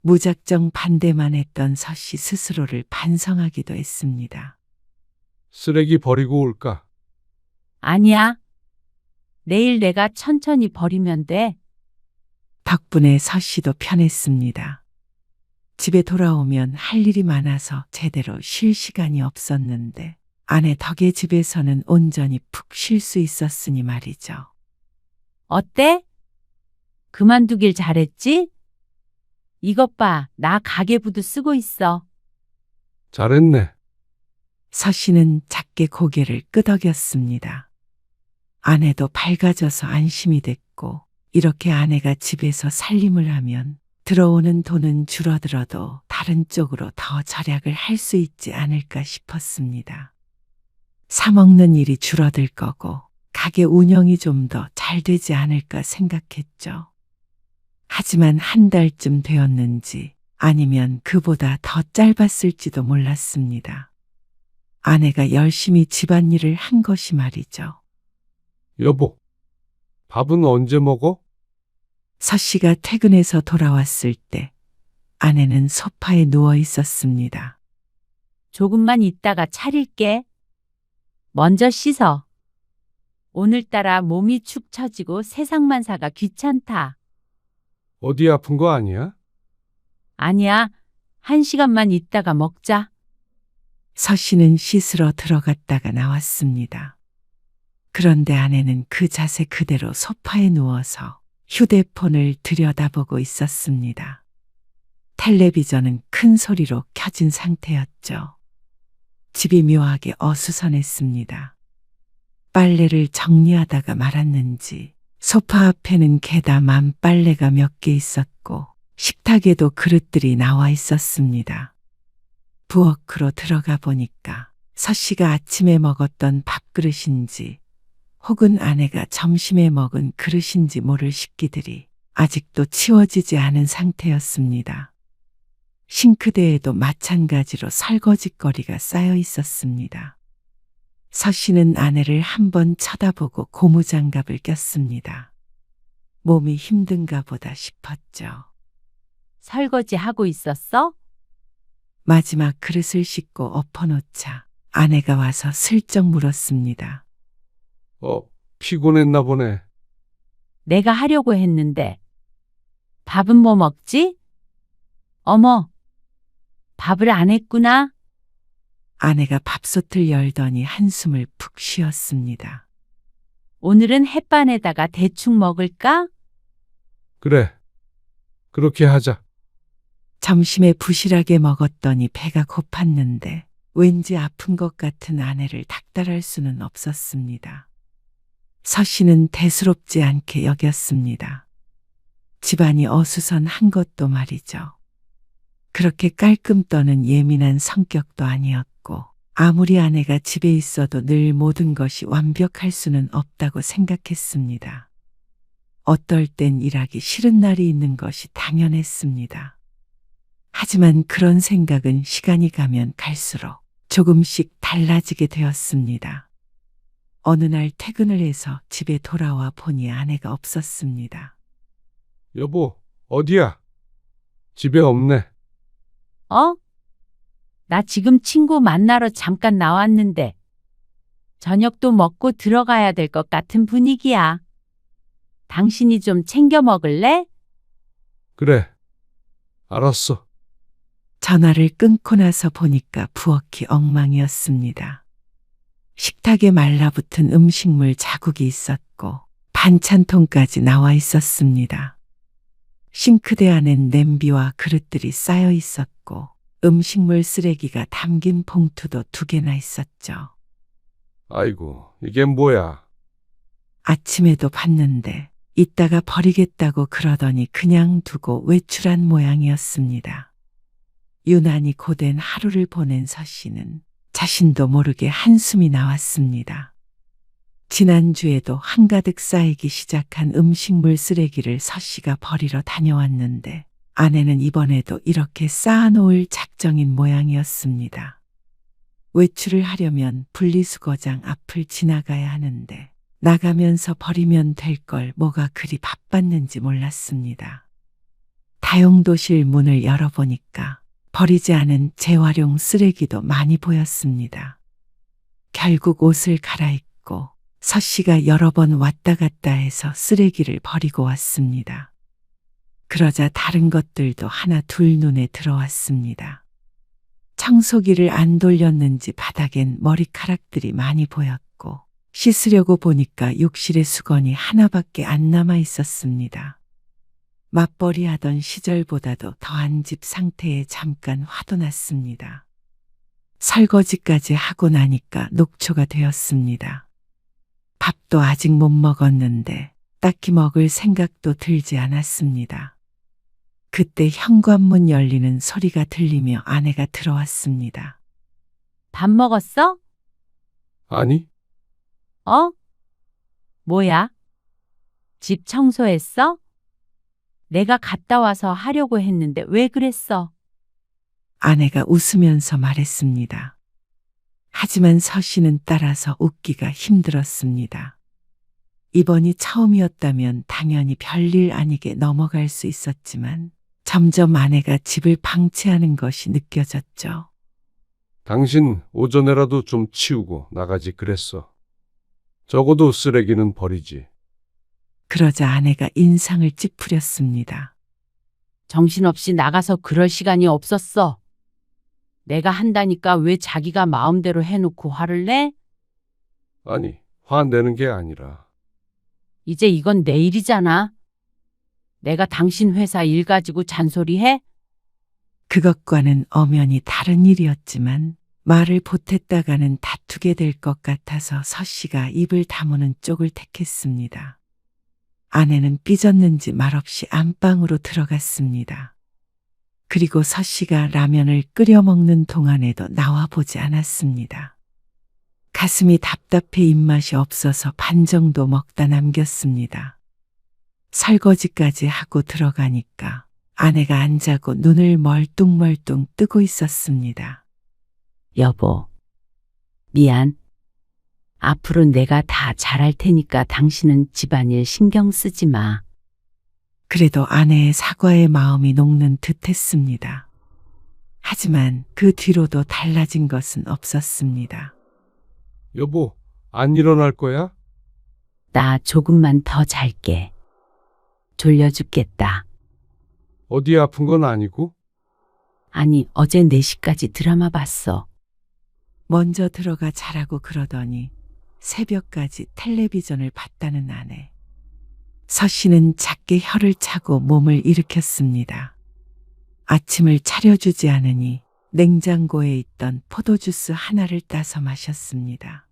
무작정 반대만 했던 서 씨 스스로를 반성하기도 했습니다. 쓰레기 버리고 올까? 아니야. 내일 내가 천천히 버리면 돼. 덕분에 서 씨도 편했습니다. 집에 돌아오면 할 일이 많아서 제대로 쉴 시간이 없었는데 아내 덕에 집에서는 온전히 푹 쉴 수 있었으니 말이죠. 어때? 그만두길 잘했지? 이것 봐, 나 가계부도 쓰고 있어. 잘했네. 서 씨는 작게 고개를 끄덕였습니다. 아내도 밝아져서 안심이 됐고, 이렇게 아내가 집에서 살림을 하면 들어오는 돈은 줄어들어도 다른 쪽으로 더 절약을 할 수 있지 않을까 싶었습니다. 사 먹는 일이 줄어들 거고, 가게 운영이 좀 더 잘 되지 않을까 생각했죠. 하지만 한 달쯤 되었는지 아니면 그보다 더 짧았을지도 몰랐습니다. 아내가 열심히 집안일을 한 것이 말이죠. 여보, 밥은 언제 먹어? 서 씨가 퇴근해서 돌아왔을 때 아내는 소파에 누워 있었습니다. 조금만 있다가 차릴게. 먼저 씻어. 오늘따라 몸이 축 처지고 세상만사가 귀찮다. 어디 아픈 거 아니야? 아니야, 1시간만 있다가 먹자. 서 씨는 씻으러 들어갔다가 나왔습니다. 그런데 아내는 그 자세 그대로 소파에 누워서 휴대폰을 들여다보고 있었습니다. 텔레비전은 큰 소리로 켜진 상태였죠. 집이 묘하게 어수선했습니다. 빨래를 정리하다가 말았는지 소파 앞에는 개담한 빨래가 몇 개 있었고 식탁에도 그릇들이 나와 있었습니다. 부엌으로 들어가 보니까 서 씨가 아침에 먹었던 밥그릇인지 혹은 아내가 점심에 먹은 그릇인지 모를 식기들이 아직도 치워지지 않은 상태였습니다. 싱크대에도 마찬가지로 설거지거리가 쌓여 있었습니다. 서 씨는 아내를 한번 쳐다보고 고무장갑을 꼈습니다. 몸이 힘든가 보다 싶었죠. 설거지 하고 있었어? 마지막 그릇을 씻고 엎어놓자 아내가 와서 슬쩍 물었습니다. 피곤했나 보네. 내가 하려고 했는데. 밥은 뭐 먹지? 어머, 밥을 안 했구나. 아내가 밥솥을 열더니 한숨을 푹 쉬었습니다. 오늘은 햇반에다가 대충 먹을까? 그래. 그렇게 하자. 점심에 부실하게 먹었더니 배가 고팠는데 왠지 아픈 것 같은 아내를 닥달할 수는 없었습니다. 서 씨는 대수롭지 않게 여겼습니다. 집안이 어수선한 것도 말이죠. 그렇게 깔끔 떠는 예민한 성격도 아니었고 아무리 아내가 집에 있어도 늘 모든 것이 완벽할 수는 없다고 생각했습니다. 어떨 땐 일하기 싫은 날이 있는 것이 당연했습니다. 하지만 그런 생각은 시간이 가면 갈수록 조금씩 달라지게 되었습니다. 어느 날 퇴근을 해서 집에 돌아와 보니 아내가 없었습니다. 여보, 어디야? 집에 없네. 나 지금 친구 만나러 잠깐 나왔는데 저녁도 먹고 들어가야 될 것 같은 분위기야. 당신이 좀 챙겨 먹을래? 그래. 알았어. 전화를 끊고 나서 보니까 부엌이 엉망이었습니다. 식탁에 말라붙은 음식물 자국이 있었고 반찬통까지 나와 있었습니다. 싱크대 안엔 냄비와 그릇들이 쌓여 있었고 음식물 쓰레기가 담긴 봉투도 2개나 있었죠. 아이고, 이게 뭐야? 아침에도 봤는데 이따가 버리겠다고 그러더니 그냥 두고 외출한 모양이었습니다. 유난히 고된 하루를 보낸 서 씨는 자신도 모르게 한숨이 나왔습니다. 지난주에도 한가득 쌓이기 시작한 음식물 쓰레기를 서 씨가 버리러 다녀왔는데 아내는 이번에도 이렇게 쌓아놓을 작정인 모양이었습니다. 외출을 하려면 분리수거장 앞을 지나가야 하는데 나가면서 버리면 될 걸 뭐가 그리 바빴는지 몰랐습니다. 다용도실 문을 열어보니까 버리지 않은 재활용 쓰레기도 많이 보였습니다. 결국 옷을 갈아입고 서 씨가 여러 번 왔다 갔다 해서 쓰레기를 버리고 왔습니다. 그러자 다른 것들도 하나 둘 눈에 들어왔습니다. 청소기를 안 돌렸는지 바닥엔 머리카락들이 많이 보였고 씻으려고 보니까 욕실에 수건이 하나밖에 안 남아 있었습니다. 맞벌이 하던 시절보다도 더한 집 상태에 잠깐 화도 났습니다. 설거지까지 하고 나니까 녹초가 되었습니다. 밥도 아직 못 먹었는데 딱히 먹을 생각도 들지 않았습니다. 그때 현관문 열리는 소리가 들리며 아내가 들어왔습니다. 밥 먹었어? 아니, 어? 뭐야? 집 청소했어? 내가 갔다 와서 하려고 했는데 왜 그랬어? 아내가 웃으면서 말했습니다. 하지만 서씨는 따라서 웃기가 힘들었습니다. 이번이 처음이었다면 당연히 별일 아니게 넘어갈 수 있었지만 점점 아내가 집을 방치하는 것이 느껴졌죠. 당신 오전에라도 좀 치우고 나가지 그랬어. 적어도 쓰레기는 버리지. 그러자 아내가 인상을 찌푸렸습니다. 정신없이 나가서 그럴 시간이 없었어. 내가 한다니까 왜 자기가 마음대로 해놓고 화를 내? 아니, 화내는 게 아니라. 이제 이건 내 일이잖아. 내가 당신 회사 일 가지고 잔소리해? 그것과는 엄연히 다른 일이었지만 말을 보탰다가는 다투게 될 것 같아서 서씨가 입을 다무는 쪽을 택했습니다. 아내는 삐졌는지 말없이 안방으로 들어갔습니다. 그리고 서씨가 라면을 끓여 먹는 동안에도 나와보지 않았습니다. 가슴이 답답해 입맛이 없어서 반 정도 먹다 남겼습니다. 설거지까지 하고 들어가니까 아내가 안 자고 눈을 멀뚱멀뚱 뜨고 있었습니다. 여보, 미안. 앞으로 내가 다 잘할 테니까 당신은 집안일 신경 쓰지 마. 그래도 아내의 사과의 마음이 녹는 듯 했습니다. 하지만 그 뒤로도 달라진 것은 없었습니다. 여보, 안 일어날 거야? 나 조금만 더 잘게. 졸려 죽겠다. 어디 아픈 건 아니고? 아니, 어제 4시까지 드라마 봤어. 먼저 들어가 자라고 그러더니 새벽까지 텔레비전을 봤다는 아내. 서씨는 작게 혀를 차고 몸을 일으켰습니다. 아침을 차려주지 않으니 냉장고에 있던 포도주스 하나를 따서 마셨습니다.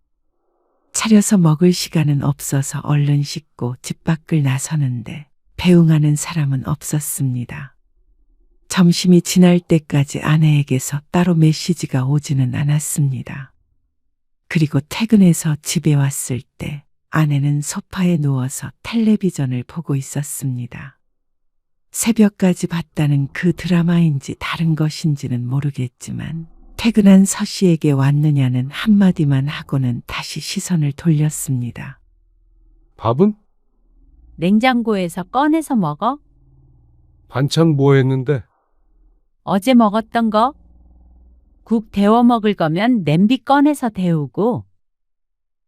차려서 먹을 시간은 없어서 얼른 씻고 집 밖을 나서는데 배웅하는 사람은 없었습니다. 점심이 지날 때까지 아내에게서 따로 메시지가 오지는 않았습니다. 그리고 퇴근해서 집에 왔을 때 아내는 소파에 누워서 텔레비전을 보고 있었습니다. 새벽까지 봤다는 그 드라마인지 다른 것인지는 모르겠지만 퇴근한 서씨에게 왔느냐는 한마디만 하고는 다시 시선을 돌렸습니다. 밥은? 냉장고에서 꺼내서 먹어? 반찬 뭐 했는데? 어제 먹었던 거? 국 데워 먹을 거면 냄비 꺼내서 데우고.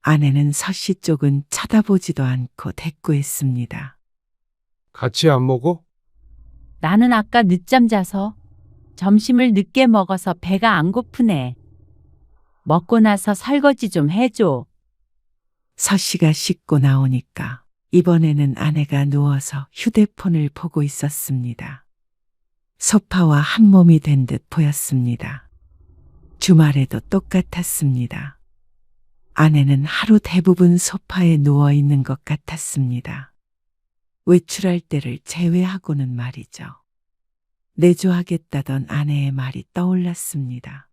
아내는 서씨 쪽은 쳐다보지도 않고 대꾸했습니다. 같이 안 먹어? 나는 아까 늦잠 자서 점심을 늦게 먹어서 배가 안 고프네. 먹고 나서 설거지 좀 해줘. 서씨가 씻고 나오니까 이번에는 아내가 누워서 휴대폰을 보고 있었습니다. 소파와 한 몸이 된 듯 보였습니다. 주말에도 똑같았습니다. 아내는 하루 대부분 소파에 누워 있는 것 같았습니다. 외출할 때를 제외하고는 말이죠. 내조하겠다던 아내의 말이 떠올랐습니다.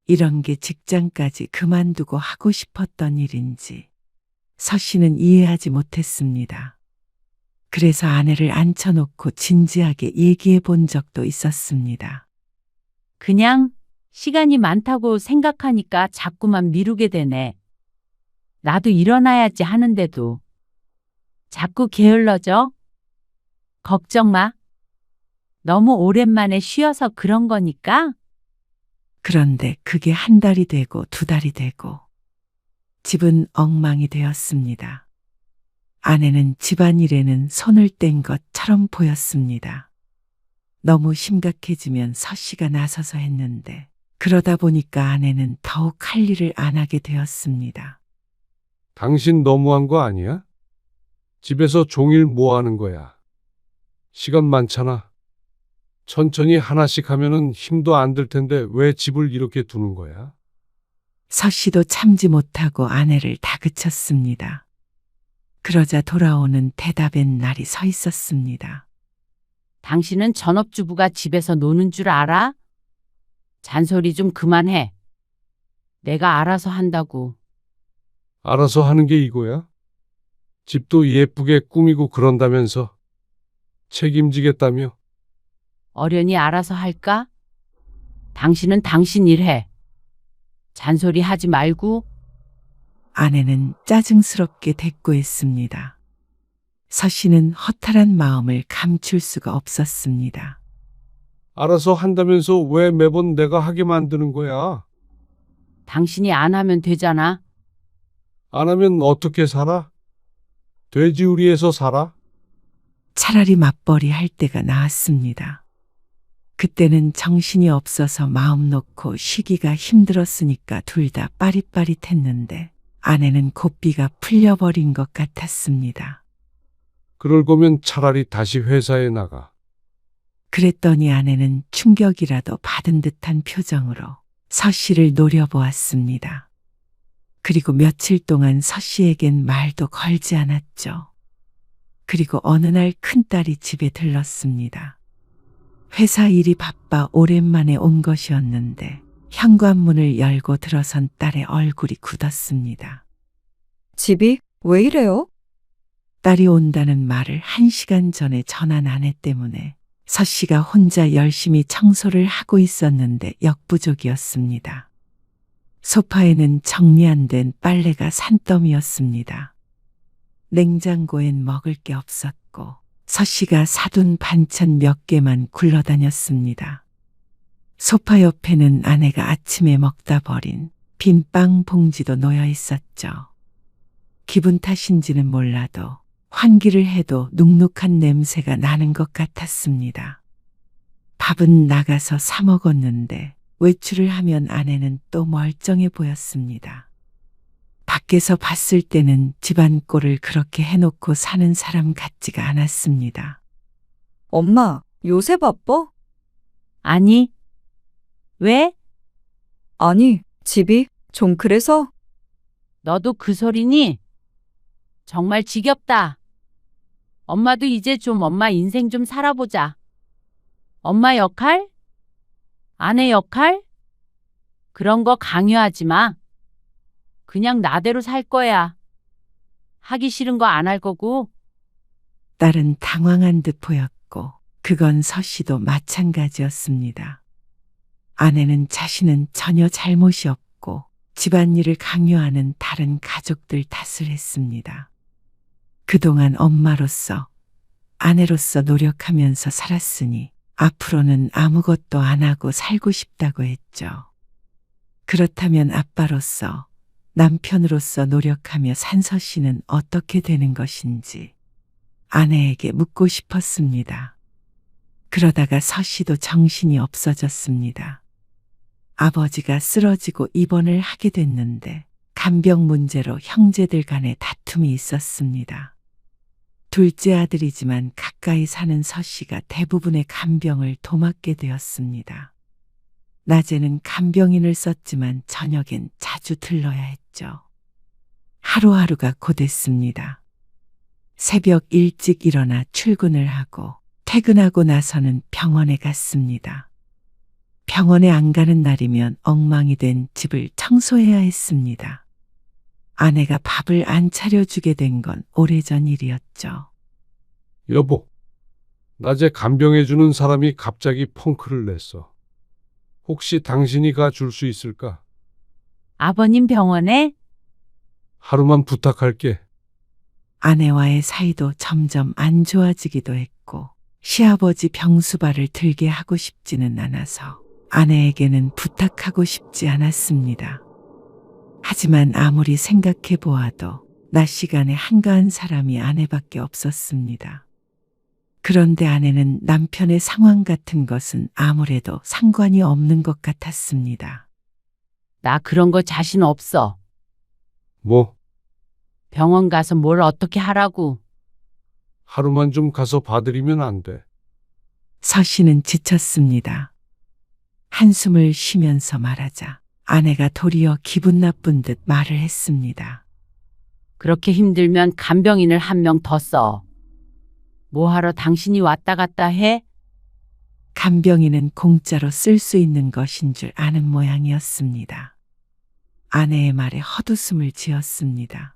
이런 게 직장까지 그만두고 하고 싶었던 일인지 서씨는 이해하지 못했습니다. 그래서 아내를 앉혀놓고 진지하게 얘기해 본 적도 있었습니다. 그냥 시간이 많다고 생각하니까 자꾸만 미루게 되네. 나도 일어나야지 하는데도 자꾸 게을러져? 걱정 마. 너무 오랜만에 쉬어서 그런 거니까. 그런데 그게 한 달이 되고 두 달이 되고 집은 엉망이 되었습니다. 아내는 집안일에는 손을 뗀 것처럼 보였습니다. 너무 심각해지면 서씨가 나서서 했는데 그러다 보니까 아내는 더욱 할 일을 안 하게 되었습니다. 당신 너무한 거 아니야? 집에서 종일 뭐 하는 거야? 시간 많잖아. 천천히 하나씩 하면은 힘도 안 들 텐데 왜 집을 이렇게 두는 거야? 서 씨도 참지 못하고 아내를 다그쳤습니다. 그러자 돌아오는 대답엔 날이 서 있었습니다. 당신은 전업주부가 집에서 노는 줄 알아? 잔소리 좀 그만해. 내가 알아서 한다고. 알아서 하는 게 이거야? 집도 예쁘게 꾸미고 그런다면서 책임지겠다며? 어련히 알아서 할까? 당신은 당신 일해. 잔소리 하지 말고. 아내는 짜증스럽게 대꾸했습니다. 서 씨는 허탈한 마음을 감출 수가 없었습니다. 알아서 한다면서 왜 매번 내가 하게 만드는 거야? 당신이 안 하면 되잖아. 안 하면 어떻게 살아? 돼지우리에서 살아? 차라리 맞벌이 할 때가 나았습니다. 그때는 정신이 없어서 마음 놓고 쉬기가 힘들었으니까 둘 다 빠릿빠릿했는데 아내는 고삐가 풀려버린 것 같았습니다. 그럴 거면 차라리 다시 회사에 나가. 그랬더니 아내는 충격이라도 받은 듯한 표정으로 서 씨를 노려보았습니다. 그리고 며칠 동안 서 씨에겐 말도 걸지 않았죠. 그리고 어느 날 큰딸이 집에 들렀습니다. 회사 일이 바빠 오랜만에 온 것이었는데 현관문을 열고 들어선 딸의 얼굴이 굳었습니다. 집이 왜 이래요? 딸이 온다는 말을 1시간 전에 전한 아내 때문에 서 씨가 혼자 열심히 청소를 하고 있었는데 역부족이었습니다. 소파에는 정리 안 된 빨래가 산더미였습니다. 냉장고엔 먹을 게 없었고 서 씨가 사둔 반찬 몇 개만 굴러다녔습니다. 소파 옆에는 아내가 아침에 먹다 버린 빈 빵 봉지도 놓여 있었죠. 기분 탓인지는 몰라도 환기를 해도 눅눅한 냄새가 나는 것 같았습니다. 밥은 나가서 사 먹었는데 외출을 하면 아내는 또 멀쩡해 보였습니다. 밖에서 봤을 때는 집안 꼴을 그렇게 해놓고 사는 사람 같지가 않았습니다. 엄마, 요새 바빠? 아니. 왜? 아니, 집이 좀 그래서? 너도 그 소리니? 정말 지겹다. 엄마도 이제 좀 엄마 인생 좀 살아보자. 엄마 역할? 아내 역할? 그런 거 강요하지 마. 그냥 나대로 살 거야. 하기 싫은 거 안 할 거고. 딸은 당황한 듯 보였고 그건 서 씨도 마찬가지였습니다. 아내는 자신은 전혀 잘못이 없고 집안일을 강요하는 다른 가족들 탓을 했습니다. 그동안 엄마로서 아내로서 노력하면서 살았으니 앞으로는 아무것도 안 하고 살고 싶다고 했죠. 그렇다면 아빠로서 남편으로서 노력하며 산 서 씨는 어떻게 되는 것인지 아내에게 묻고 싶었습니다. 그러다가 서 씨도 정신이 없어졌습니다. 아버지가 쓰러지고 입원을 하게 됐는데 간병 문제로 형제들 간에 다툼이 있었습니다. 둘째 아들이지만 가까이 사는 서 씨가 대부분의 간병을 도맡게 되었습니다. 낮에는 간병인을 썼지만 저녁엔 자주 들러야 했죠. 하루하루가 고됐습니다. 새벽 일찍 일어나 출근을 하고 퇴근하고 나서는 병원에 갔습니다. 병원에 안 가는 날이면 엉망이 된 집을 청소해야 했습니다. 아내가 밥을 안 차려주게 된 건 오래전 일이었죠. 여보, 낮에 간병해주는 사람이 갑자기 펑크를 냈어. 혹시 당신이 가줄 수 있을까? 아버님 병원에? 하루만 부탁할게. 아내와의 사이도 점점 안 좋아지기도 했고 시아버지 병수발을 들게 하고 싶지는 않아서 아내에게는 부탁하고 싶지 않았습니다. 하지만 아무리 생각해 보아도 낮 시간에 한가한 사람이 아내밖에 없었습니다. 그런데 아내는 남편의 상황 같은 것은 아무래도 상관이 없는 것 같았습니다. 나 그런 거 자신 없어. 뭐, 병원 가서 뭘 어떻게 하라고. 하루만 좀 가서 봐드리면 안 돼. 서 씨는 지쳤습니다. 한숨을 쉬면서 말하자 아내가 도리어 기분 나쁜 듯 말을 했습니다. 그렇게 힘들면 간병인을 한 명 더 써. 뭐하러 당신이 왔다 갔다 해? 간병인은 공짜로 쓸 수 있는 것인 줄 아는 모양이었습니다. 아내의 말에 헛웃음을 지었습니다.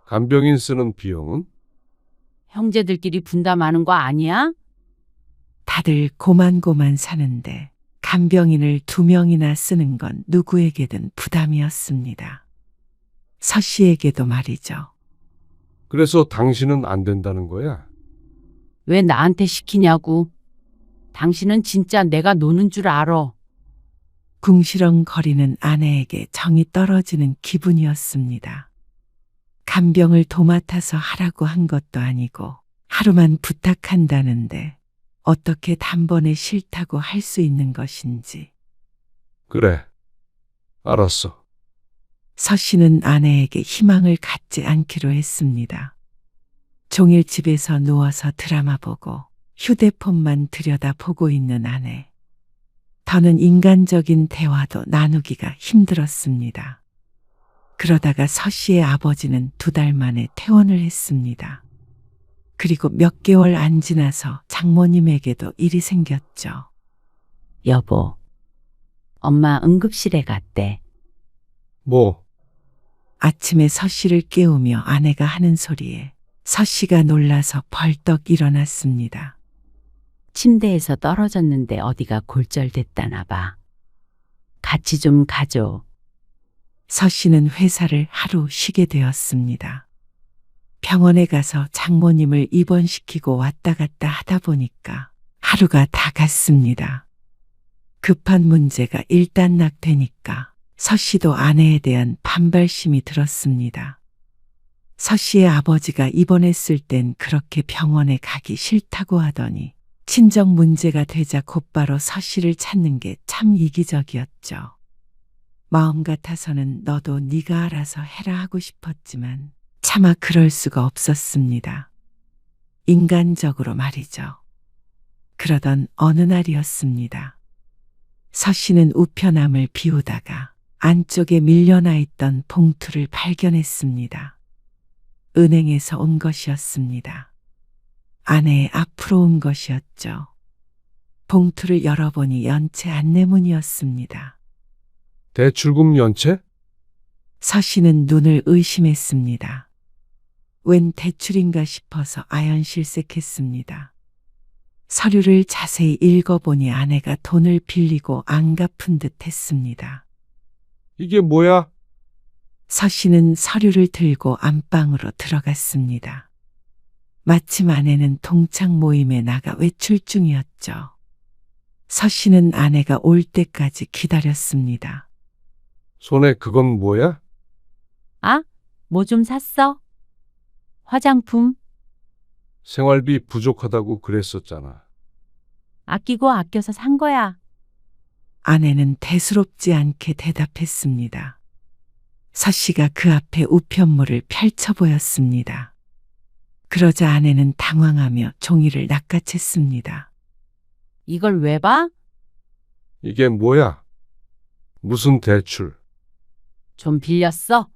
간병인 쓰는 비용은? 형제들끼리 분담하는 거 아니야? 다들 고만고만 사는데 간병인을 2명이나 쓰는 건 누구에게든 부담이었습니다. 서 씨에게도 말이죠. 그래서 당신은 안 된다는 거야? 왜 나한테 시키냐고. 당신은 진짜 내가 노는 줄 알아. 궁시렁거리는 아내에게 정이 떨어지는 기분이었습니다. 간병을 도맡아서 하라고 한 것도 아니고 하루만 부탁한다는데 어떻게 단번에 싫다고 할 수 있는 것인지. 그래. 알았어. 서 씨는 아내에게 희망을 갖지 않기로 했습니다. 종일 집에서 누워서 드라마 보고 휴대폰만 들여다보고 있는 아내. 더는 인간적인 대화도 나누기가 힘들었습니다. 그러다가 서 씨의 아버지는 2달 만에 퇴원을 했습니다. 그리고 몇 개월 안 지나서 장모님에게도 일이 생겼죠. 여보, 엄마 응급실에 갔대. 뭐, 아침에 서 씨를 깨우며 아내가 하는 소리에 서 씨가 놀라서 벌떡 일어났습니다. 침대에서 떨어졌는데 어디가 골절됐다나 봐. 같이 좀 가줘. 서 씨는 회사를 하루 쉬게 되었습니다. 병원에 가서 장모님을 입원시키고 왔다 갔다 하다 보니까 하루가 다 갔습니다. 급한 문제가 일단락되니까 서 씨도 아내에 대한 반발심이 들었습니다. 서 씨의 아버지가 입원했을 땐 그렇게 병원에 가기 싫다고 하더니 친정 문제가 되자 곧바로 서 씨를 찾는 게 참 이기적이었죠. 마음 같아서는 너도 네가 알아서 해라 하고 싶었지만 차마 그럴 수가 없었습니다. 인간적으로 말이죠. 그러던 어느 날이었습니다. 서 씨는 우편함을 비우다가 안쪽에 밀려나 있던 봉투를 발견했습니다. 은행에서 온 것이었습니다. 아내의 앞으로 온 것이었죠. 봉투를 열어보니 연체 안내문이었습니다. 대출금 연체? 서 씨는 눈을 의심했습니다. 웬 대출인가 싶어서 아연실색했습니다. 서류를 자세히 읽어보니 아내가 돈을 빌리고 안 갚은 듯 했습니다. 이게 뭐야? 서 씨는 서류를 들고 안방으로 들어갔습니다. 마침 아내는 동창 모임에 나가 외출 중이었죠. 서 씨는 아내가 올 때까지 기다렸습니다. 손에 그건 뭐야? 아, 뭐 좀 샀어? 화장품? 생활비 부족하다고 그랬었잖아. 아끼고 아껴서 산 거야. 아내는 대수롭지 않게 대답했습니다. 서 씨가 그 앞에 우편물을 펼쳐 보였습니다. 그러자 아내는 당황하며 종이를 낚아챘습니다. 이걸 왜 봐? 이게 뭐야? 무슨 대출? 좀 빌렸어?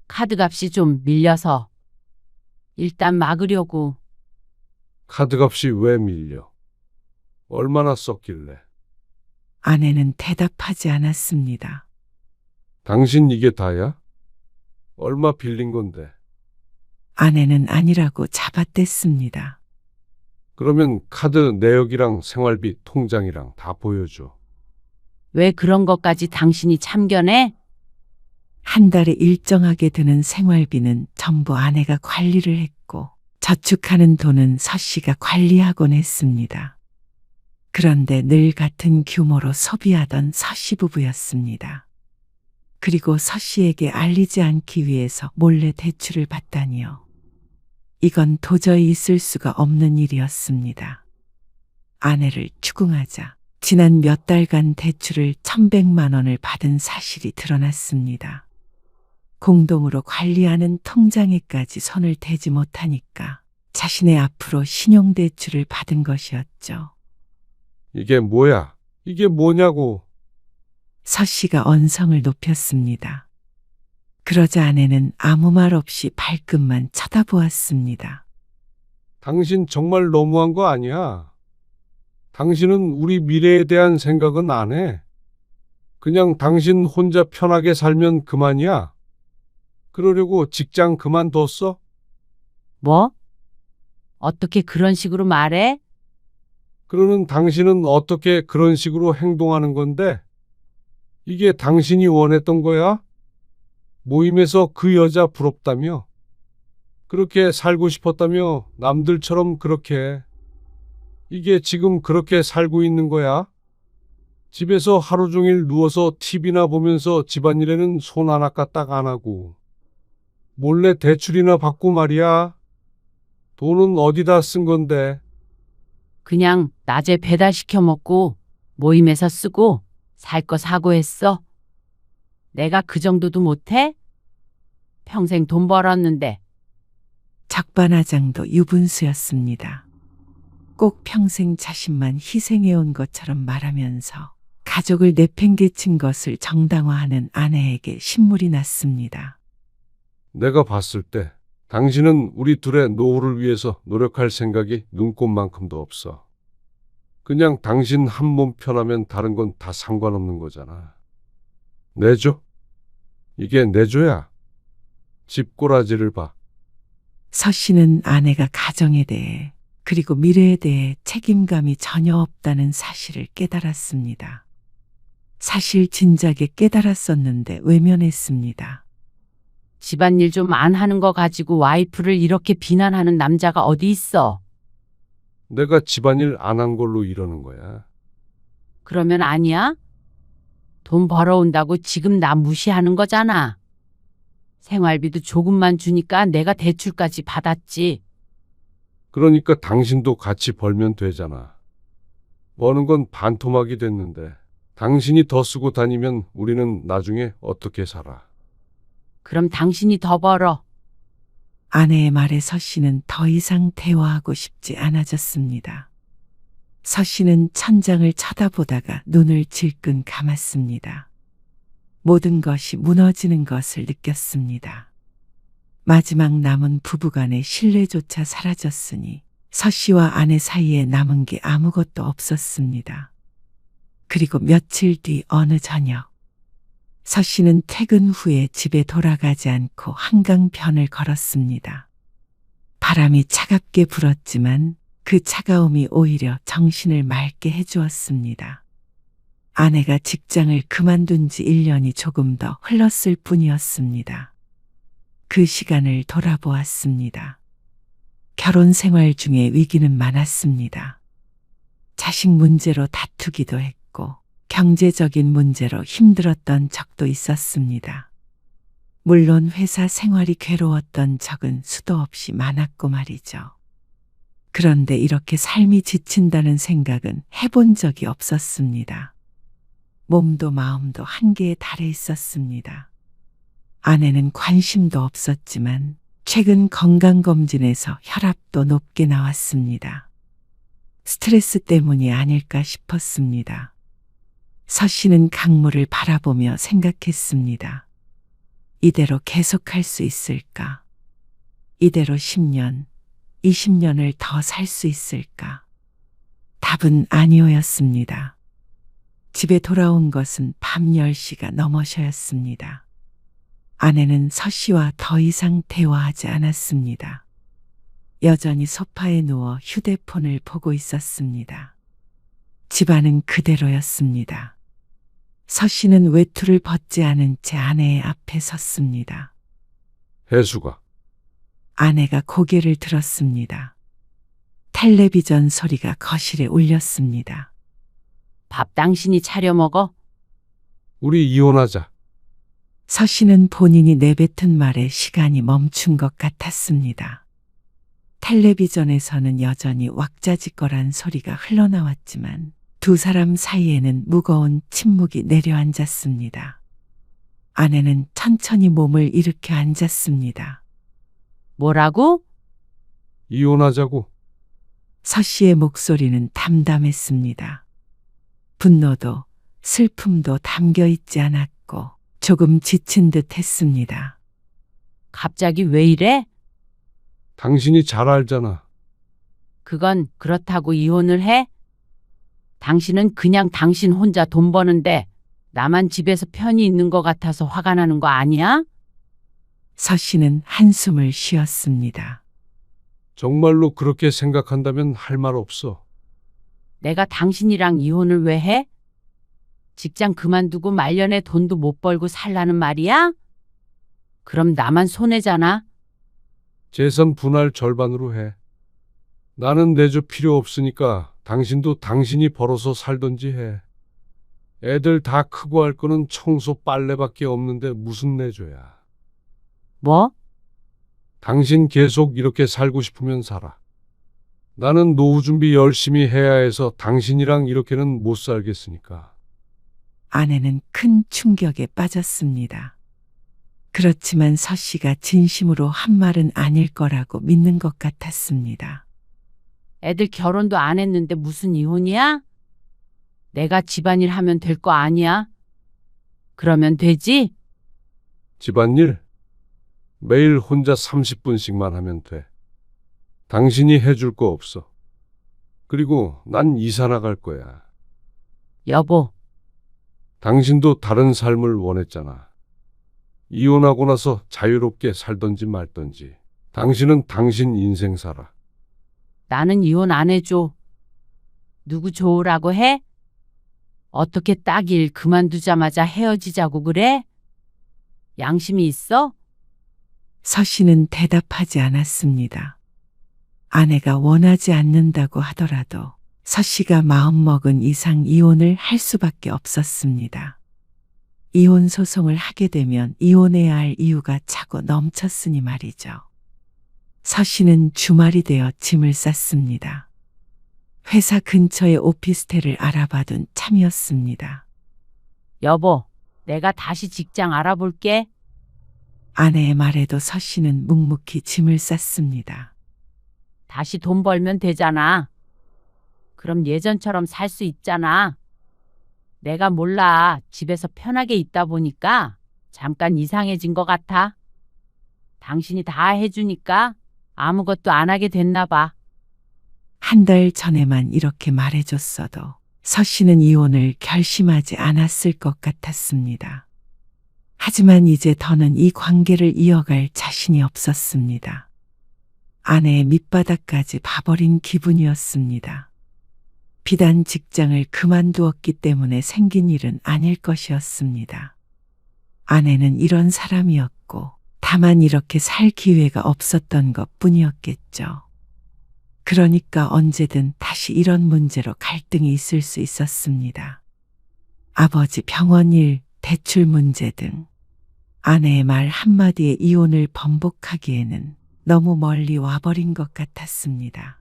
카드값이 좀 밀려서. 일단 막으려고. 카드값이 왜 밀려? 얼마나 썼길래? 아내는 대답하지 않았습니다. 당신 이게 다야? 얼마 빌린 건데? 아내는 아니라고 잡아댔습니다. 그러면 카드 내역이랑 생활비 통장이랑 다 보여줘. 왜 그런 것까지 당신이 참견해? 한 달에 일정하게 드는 생활비는 전부 아내가 관리를 했고 저축하는 돈은 서 씨가 관리하곤 했습니다. 그런데 늘 같은 규모로 소비하던 서 씨 부부였습니다. 그리고 서 씨에게 알리지 않기 위해서 몰래 대출을 받다니요. 이건 도저히 있을 수가 없는 일이었습니다. 아내를 추궁하자 지난 몇 달간 대출을 1,100만 원을 받은 사실이 드러났습니다. 공동으로 관리하는 통장에까지 손을 대지 못하니까 자신의 앞으로 신용대출을 받은 것이었죠. 이게 뭐야? 이게 뭐냐고. 서 씨가 언성을 높였습니다. 그러자 아내는 아무 말 없이 발끝만 쳐다보았습니다. 당신 정말 너무한 거 아니야? 당신은 우리 미래에 대한 생각은 안 해. 그냥 당신 혼자 편하게 살면 그만이야. 그러려고 직장 그만뒀어? 뭐? 어떻게 그런 식으로 말해? 그러는 당신은 어떻게 그런 식으로 행동하는 건데? 이게 당신이 원했던 거야? 모임에서 그 여자 부럽다며? 그렇게 살고 싶었다며 남들처럼 그렇게. 이게 지금 그렇게 살고 있는 거야? 집에서 하루 종일 누워서 TV나 보면서 집안일에는 손 하나 까딱 안 하고. 몰래 대출이나 받고 말이야. 돈은 어디다 쓴 건데? 그냥 낮에 배달시켜 먹고 모임에서 쓰고 살 거 사고 했어. 내가 그 정도도 못해? 평생 돈 벌었는데. 적반하장도 유분수였습니다. 꼭 평생 자신만 희생해온 것처럼 말하면서 가족을 내팽개친 것을 정당화하는 아내에게 신물이 났습니다. 내가 봤을 때 당신은 우리 둘의 노후를 위해서 노력할 생각이 눈꼽만큼도 없어. 그냥 당신 한 몸 편하면 다른 건 다 상관없는 거잖아. 내조? 이게 내조야. 집 꼬라지를 봐. 서 씨는 아내가 가정에 대해 그리고 미래에 대해 책임감이 전혀 없다는 사실을 깨달았습니다. 사실 진작에 깨달았었는데 외면했습니다. 집안일 좀 안 하는 거 가지고 와이프를 이렇게 비난하는 남자가 어디 있어? 내가 집안일 안 한 걸로 이러는 거야. 그러면 아니야? 돈 벌어온다고 지금 나 무시하는 거잖아. 생활비도 조금만 주니까 내가 대출까지 받았지. 그러니까 당신도 같이 벌면 되잖아. 버는 건 반토막이 됐는데 당신이 더 쓰고 다니면 우리는 나중에 어떻게 살아? 그럼 당신이 더 벌어. 아내의 말에 서 씨는 더 이상 대화하고 싶지 않아졌습니다. 서 씨는 천장을 쳐다보다가 눈을 질끈 감았습니다. 모든 것이 무너지는 것을 느꼈습니다. 마지막 남은 부부간의 신뢰조차 사라졌으니 서 씨와 아내 사이에 남은 게 아무것도 없었습니다. 그리고 며칠 뒤 어느 저녁, 서 씨는 퇴근 후에 집에 돌아가지 않고 한강변을 걸었습니다. 바람이 차갑게 불었지만 그 차가움이 오히려 정신을 맑게 해주었습니다. 아내가 직장을 그만둔 지 1년이 조금 더 흘렀을 뿐이었습니다. 그 시간을 돌아보았습니다. 결혼 생활 중에 위기는 많았습니다. 자식 문제로 다투기도 했고 경제적인 문제로 힘들었던 적도 있었습니다. 물론 회사 생활이 괴로웠던 적은 수도 없이 많았고 말이죠. 그런데 이렇게 삶이 지친다는 생각은 해본 적이 없었습니다. 몸도 마음도 한계에 달해 있었습니다. 아내는 관심도 없었지만 최근 건강검진에서 혈압도 높게 나왔습니다. 스트레스 때문이 아닐까 싶었습니다. 서 씨는 강물을 바라보며 생각했습니다. 이대로 계속할 수 있을까? 이대로 10년, 20년을 더 살 수 있을까? 답은 아니오였습니다. 집에 돌아온 것은 밤 10시가 넘어서였습니다. 아내는 서 씨와 더 이상 대화하지 않았습니다. 여전히 소파에 누워 휴대폰을 보고 있었습니다. 집안은 그대로였습니다. 서 씨는 외투를 벗지 않은 채 아내의 앞에 섰습니다. 혜수가. 아내가 고개를 들었습니다. 텔레비전 소리가 거실에 울렸습니다. 밥 당신이 차려 먹어? 우리 이혼하자. 서 씨는 본인이 내뱉은 말에 시간이 멈춘 것 같았습니다. 텔레비전에서는 여전히 왁자지껄한 소리가 흘러나왔지만 두 사람 사이에는 무거운 침묵이 내려앉았습니다. 아내는 천천히 몸을 일으켜 앉았습니다. 뭐라고? 이혼하자고. 서 씨의 목소리는 담담했습니다. 분노도 슬픔도 담겨 있지 않았고 조금 지친 듯 했습니다. 갑자기 왜 이래? 당신이 잘 알잖아. 그건 그렇다고 이혼을 해? 당신은 그냥 당신 혼자 돈 버는데 나만 집에서 편히 있는 것 같아서 화가 나는 거 아니야? 서 씨는 한숨을 쉬었습니다. 정말로 그렇게 생각한다면 할 말 없어. 내가 당신이랑 이혼을 왜 해? 직장 그만두고 말년에 돈도 못 벌고 살라는 말이야? 그럼 나만 손해잖아. 재산 분할 절반으로 해. 나는 내조 필요 없으니까 당신도 당신이 벌어서 살던지 해. 애들 다 크고 할 거는 청소 빨래밖에 없는데 무슨 내조야. 뭐? 당신 계속 이렇게 살고 싶으면 살아. 나는 노후 준비 열심히 해야 해서 당신이랑 이렇게는 못 살겠으니까. 아내는 큰 충격에 빠졌습니다. 그렇지만 서 씨가 진심으로 한 말은 아닐 거라고 믿는 것 같았습니다. 애들 결혼도 안 했는데 무슨 이혼이야? 내가 집안일 하면 될 거 아니야? 그러면 되지? 집안일? 매일 혼자 30분씩만 하면 돼. 당신이 해줄 거 없어. 그리고 난 이사 나갈 거야. 여보, 당신도 다른 삶을 원했잖아. 이혼하고 나서 자유롭게 살던지 말던지. 당신은 당신 인생 살아. 나는 이혼 안 해줘. 누구 좋으라고 해? 어떻게 딱 일 그만두자마자 헤어지자고 그래? 양심이 있어? 서 씨는 대답하지 않았습니다. 아내가 원하지 않는다고 하더라도 서 씨가 마음먹은 이상 이혼을 할 수밖에 없었습니다. 이혼 소송을 하게 되면 이혼해야 할 이유가 차고 넘쳤으니 말이죠. 서 씨는 주말이 되어 짐을 쌌습니다. 회사 근처의 오피스텔을 알아봐둔 참이었습니다. 여보, 내가 다시 직장 알아볼게. 아내의 말에도 서 씨는 묵묵히 짐을 쌌습니다. 다시 돈 벌면 되잖아. 그럼 예전처럼 살 수 있잖아. 내가 몰라. 집에서 편하게 있다 보니까 잠깐 이상해진 것 같아. 당신이 다 해주니까 아무것도 안 하게 됐나 봐. 한 달 전에만 이렇게 말해줬어도 서 씨는 이혼을 결심하지 않았을 것 같았습니다. 하지만 이제 더는 이 관계를 이어갈 자신이 없었습니다. 아내의 밑바닥까지 봐버린 기분이었습니다. 비단 직장을 그만두었기 때문에 생긴 일은 아닐 것이었습니다. 아내는 이런 사람이었고 다만 이렇게 살 기회가 없었던 것뿐이었겠죠. 그러니까 언제든 다시 이런 문제로 갈등이 있을 수 있었습니다. 아버지 병원 일, 대출 문제 등 아내의 말 한마디에 이혼을 번복하기에는 너무 멀리 와버린 것 같았습니다.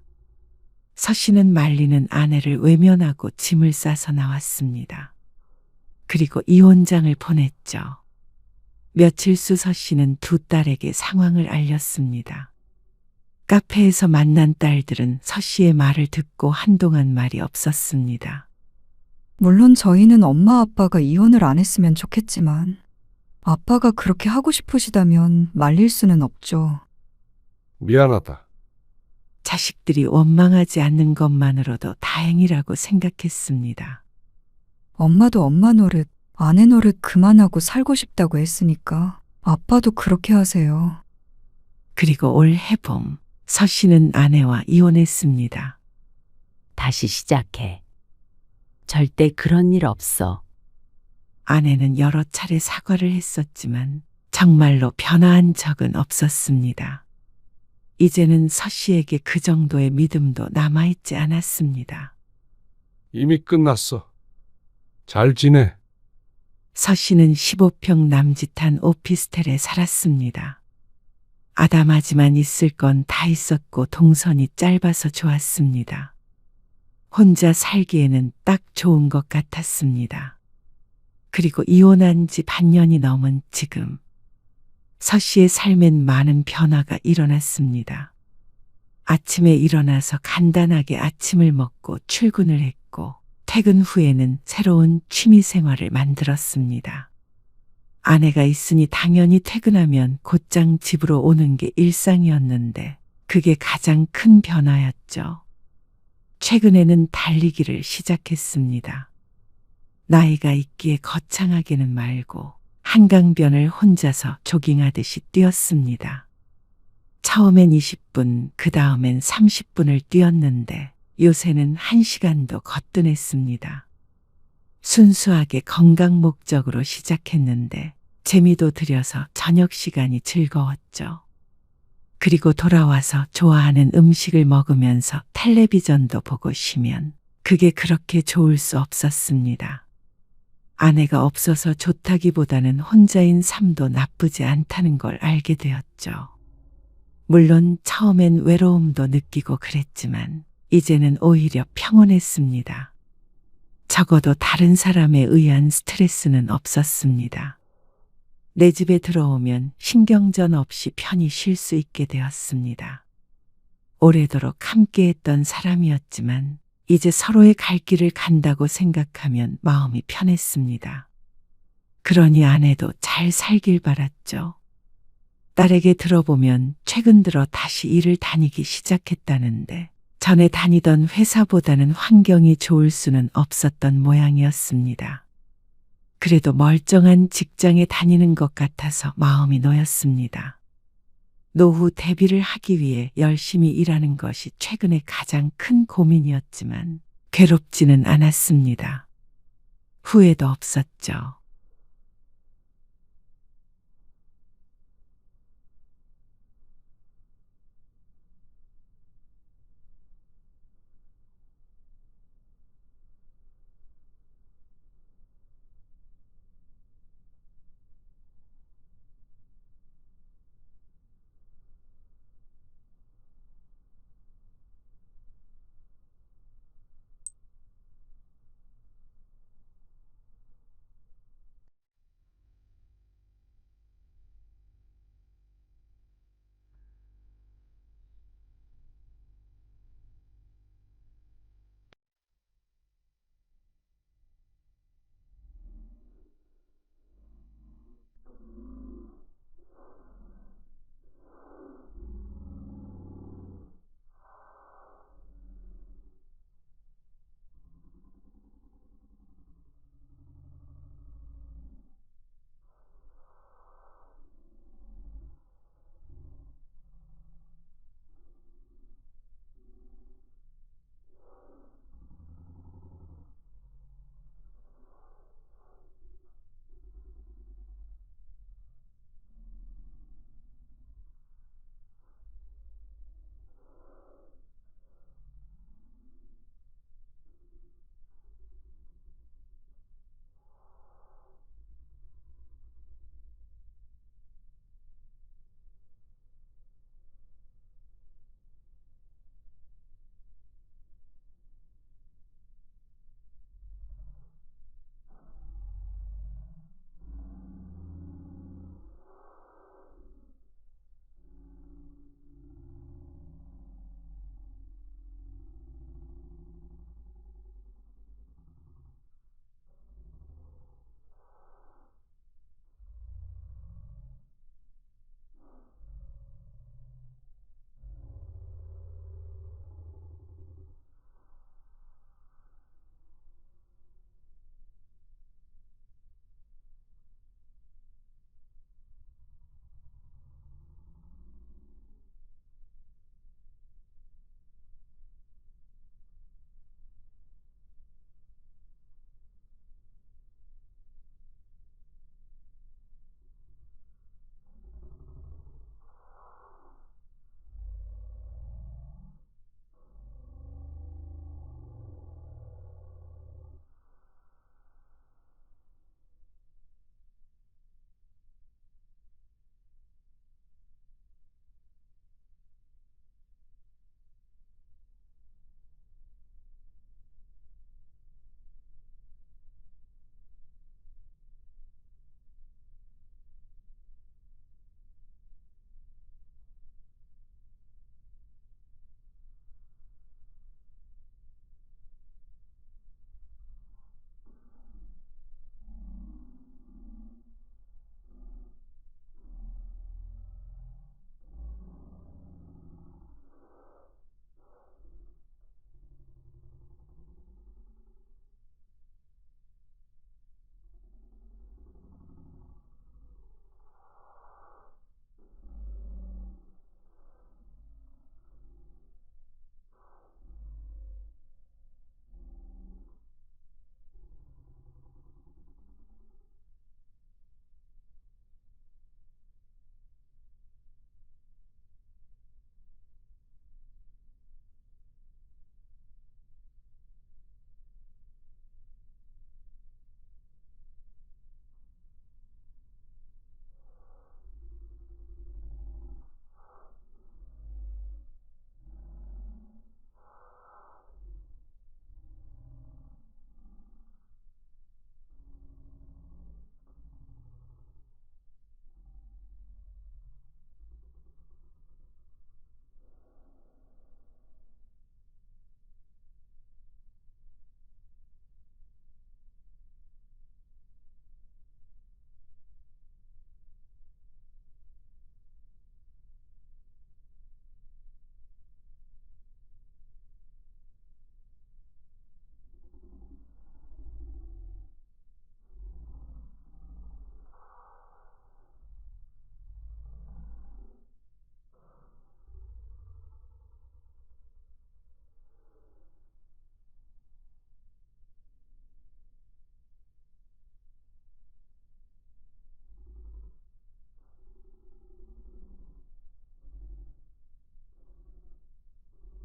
서 씨는 말리는 아내를 외면하고 짐을 싸서 나왔습니다. 그리고 이혼장을 보냈죠. 며칠 수 서 씨는 두 딸에게 상황을 알렸습니다. 카페에서 만난 딸들은 서 씨의 말을 듣고 한동안 말이 없었습니다. 물론 저희는 엄마 아빠가 이혼을 안 했으면 좋겠지만 아빠가 그렇게 하고 싶으시다면 말릴 수는 없죠. 미안하다. 자식들이 원망하지 않는 것만으로도 다행이라고 생각했습니다. 엄마도 엄마 노릇, 아내 노릇 그만하고 살고 싶다고 했으니까 아빠도 그렇게 하세요. 그리고 올 해봄 서 씨는 아내와 이혼했습니다. 다시 시작해. 절대 그런 일 없어. 아내는 여러 차례 사과를 했었지만 정말로 변화한 적은 없었습니다. 이제는 서 씨에게 그 정도의 믿음도 남아있지 않았습니다. 이미 끝났어. 잘 지내. 서 씨는 15평 남짓한 오피스텔에 살았습니다. 아담하지만 있을 건 다 있었고 동선이 짧아서 좋았습니다. 혼자 살기에는 딱 좋은 것 같았습니다. 그리고 이혼한 지 반년이 넘은 지금 서 씨의 삶엔 많은 변화가 일어났습니다. 아침에 일어나서 간단하게 아침을 먹고 출근을 했고 퇴근 후에는 새로운 취미 생활을 만들었습니다. 아내가 있으니 당연히 퇴근하면 곧장 집으로 오는 게 일상이었는데 그게 가장 큰 변화였죠. 최근에는 달리기를 시작했습니다. 나이가 있기에 거창하게는 말고 한강변을 혼자서 조깅하듯이 뛰었습니다. 처음엔 20분, 그 다음엔 30분을 뛰었는데 요새는 1시간도 거뜬했습니다. 순수하게 건강 목적으로 시작했는데 재미도 들여서 저녁 시간이 즐거웠죠. 그리고 돌아와서 좋아하는 음식을 먹으면서 텔레비전도 보고 쉬면 그게 그렇게 좋을 수 없었습니다. 아내가 없어서 좋다기보다는 혼자인 삶도 나쁘지 않다는 걸 알게 되었죠. 물론 처음엔 외로움도 느끼고 그랬지만 이제는 오히려 평온했습니다. 적어도 다른 사람에 의한 스트레스는 없었습니다. 내 집에 들어오면 신경전 없이 편히 쉴 수 있게 되었습니다. 오래도록 함께했던 사람이었지만 이제 서로의 갈 길을 간다고 생각하면 마음이 편했습니다. 그러니 아내도 잘 살길 바랐죠. 딸에게 들어보면 최근 들어 다시 일을 다니기 시작했다는데 전에 다니던 회사보다는 환경이 좋을 수는 없었던 모양이었습니다. 그래도 멀쩡한 직장에 다니는 것 같아서 마음이 놓였습니다. 노후 대비를 하기 위해 열심히 일하는 것이 최근에 가장 큰 고민이었지만 괴롭지는 않았습니다. 후회도 없었죠.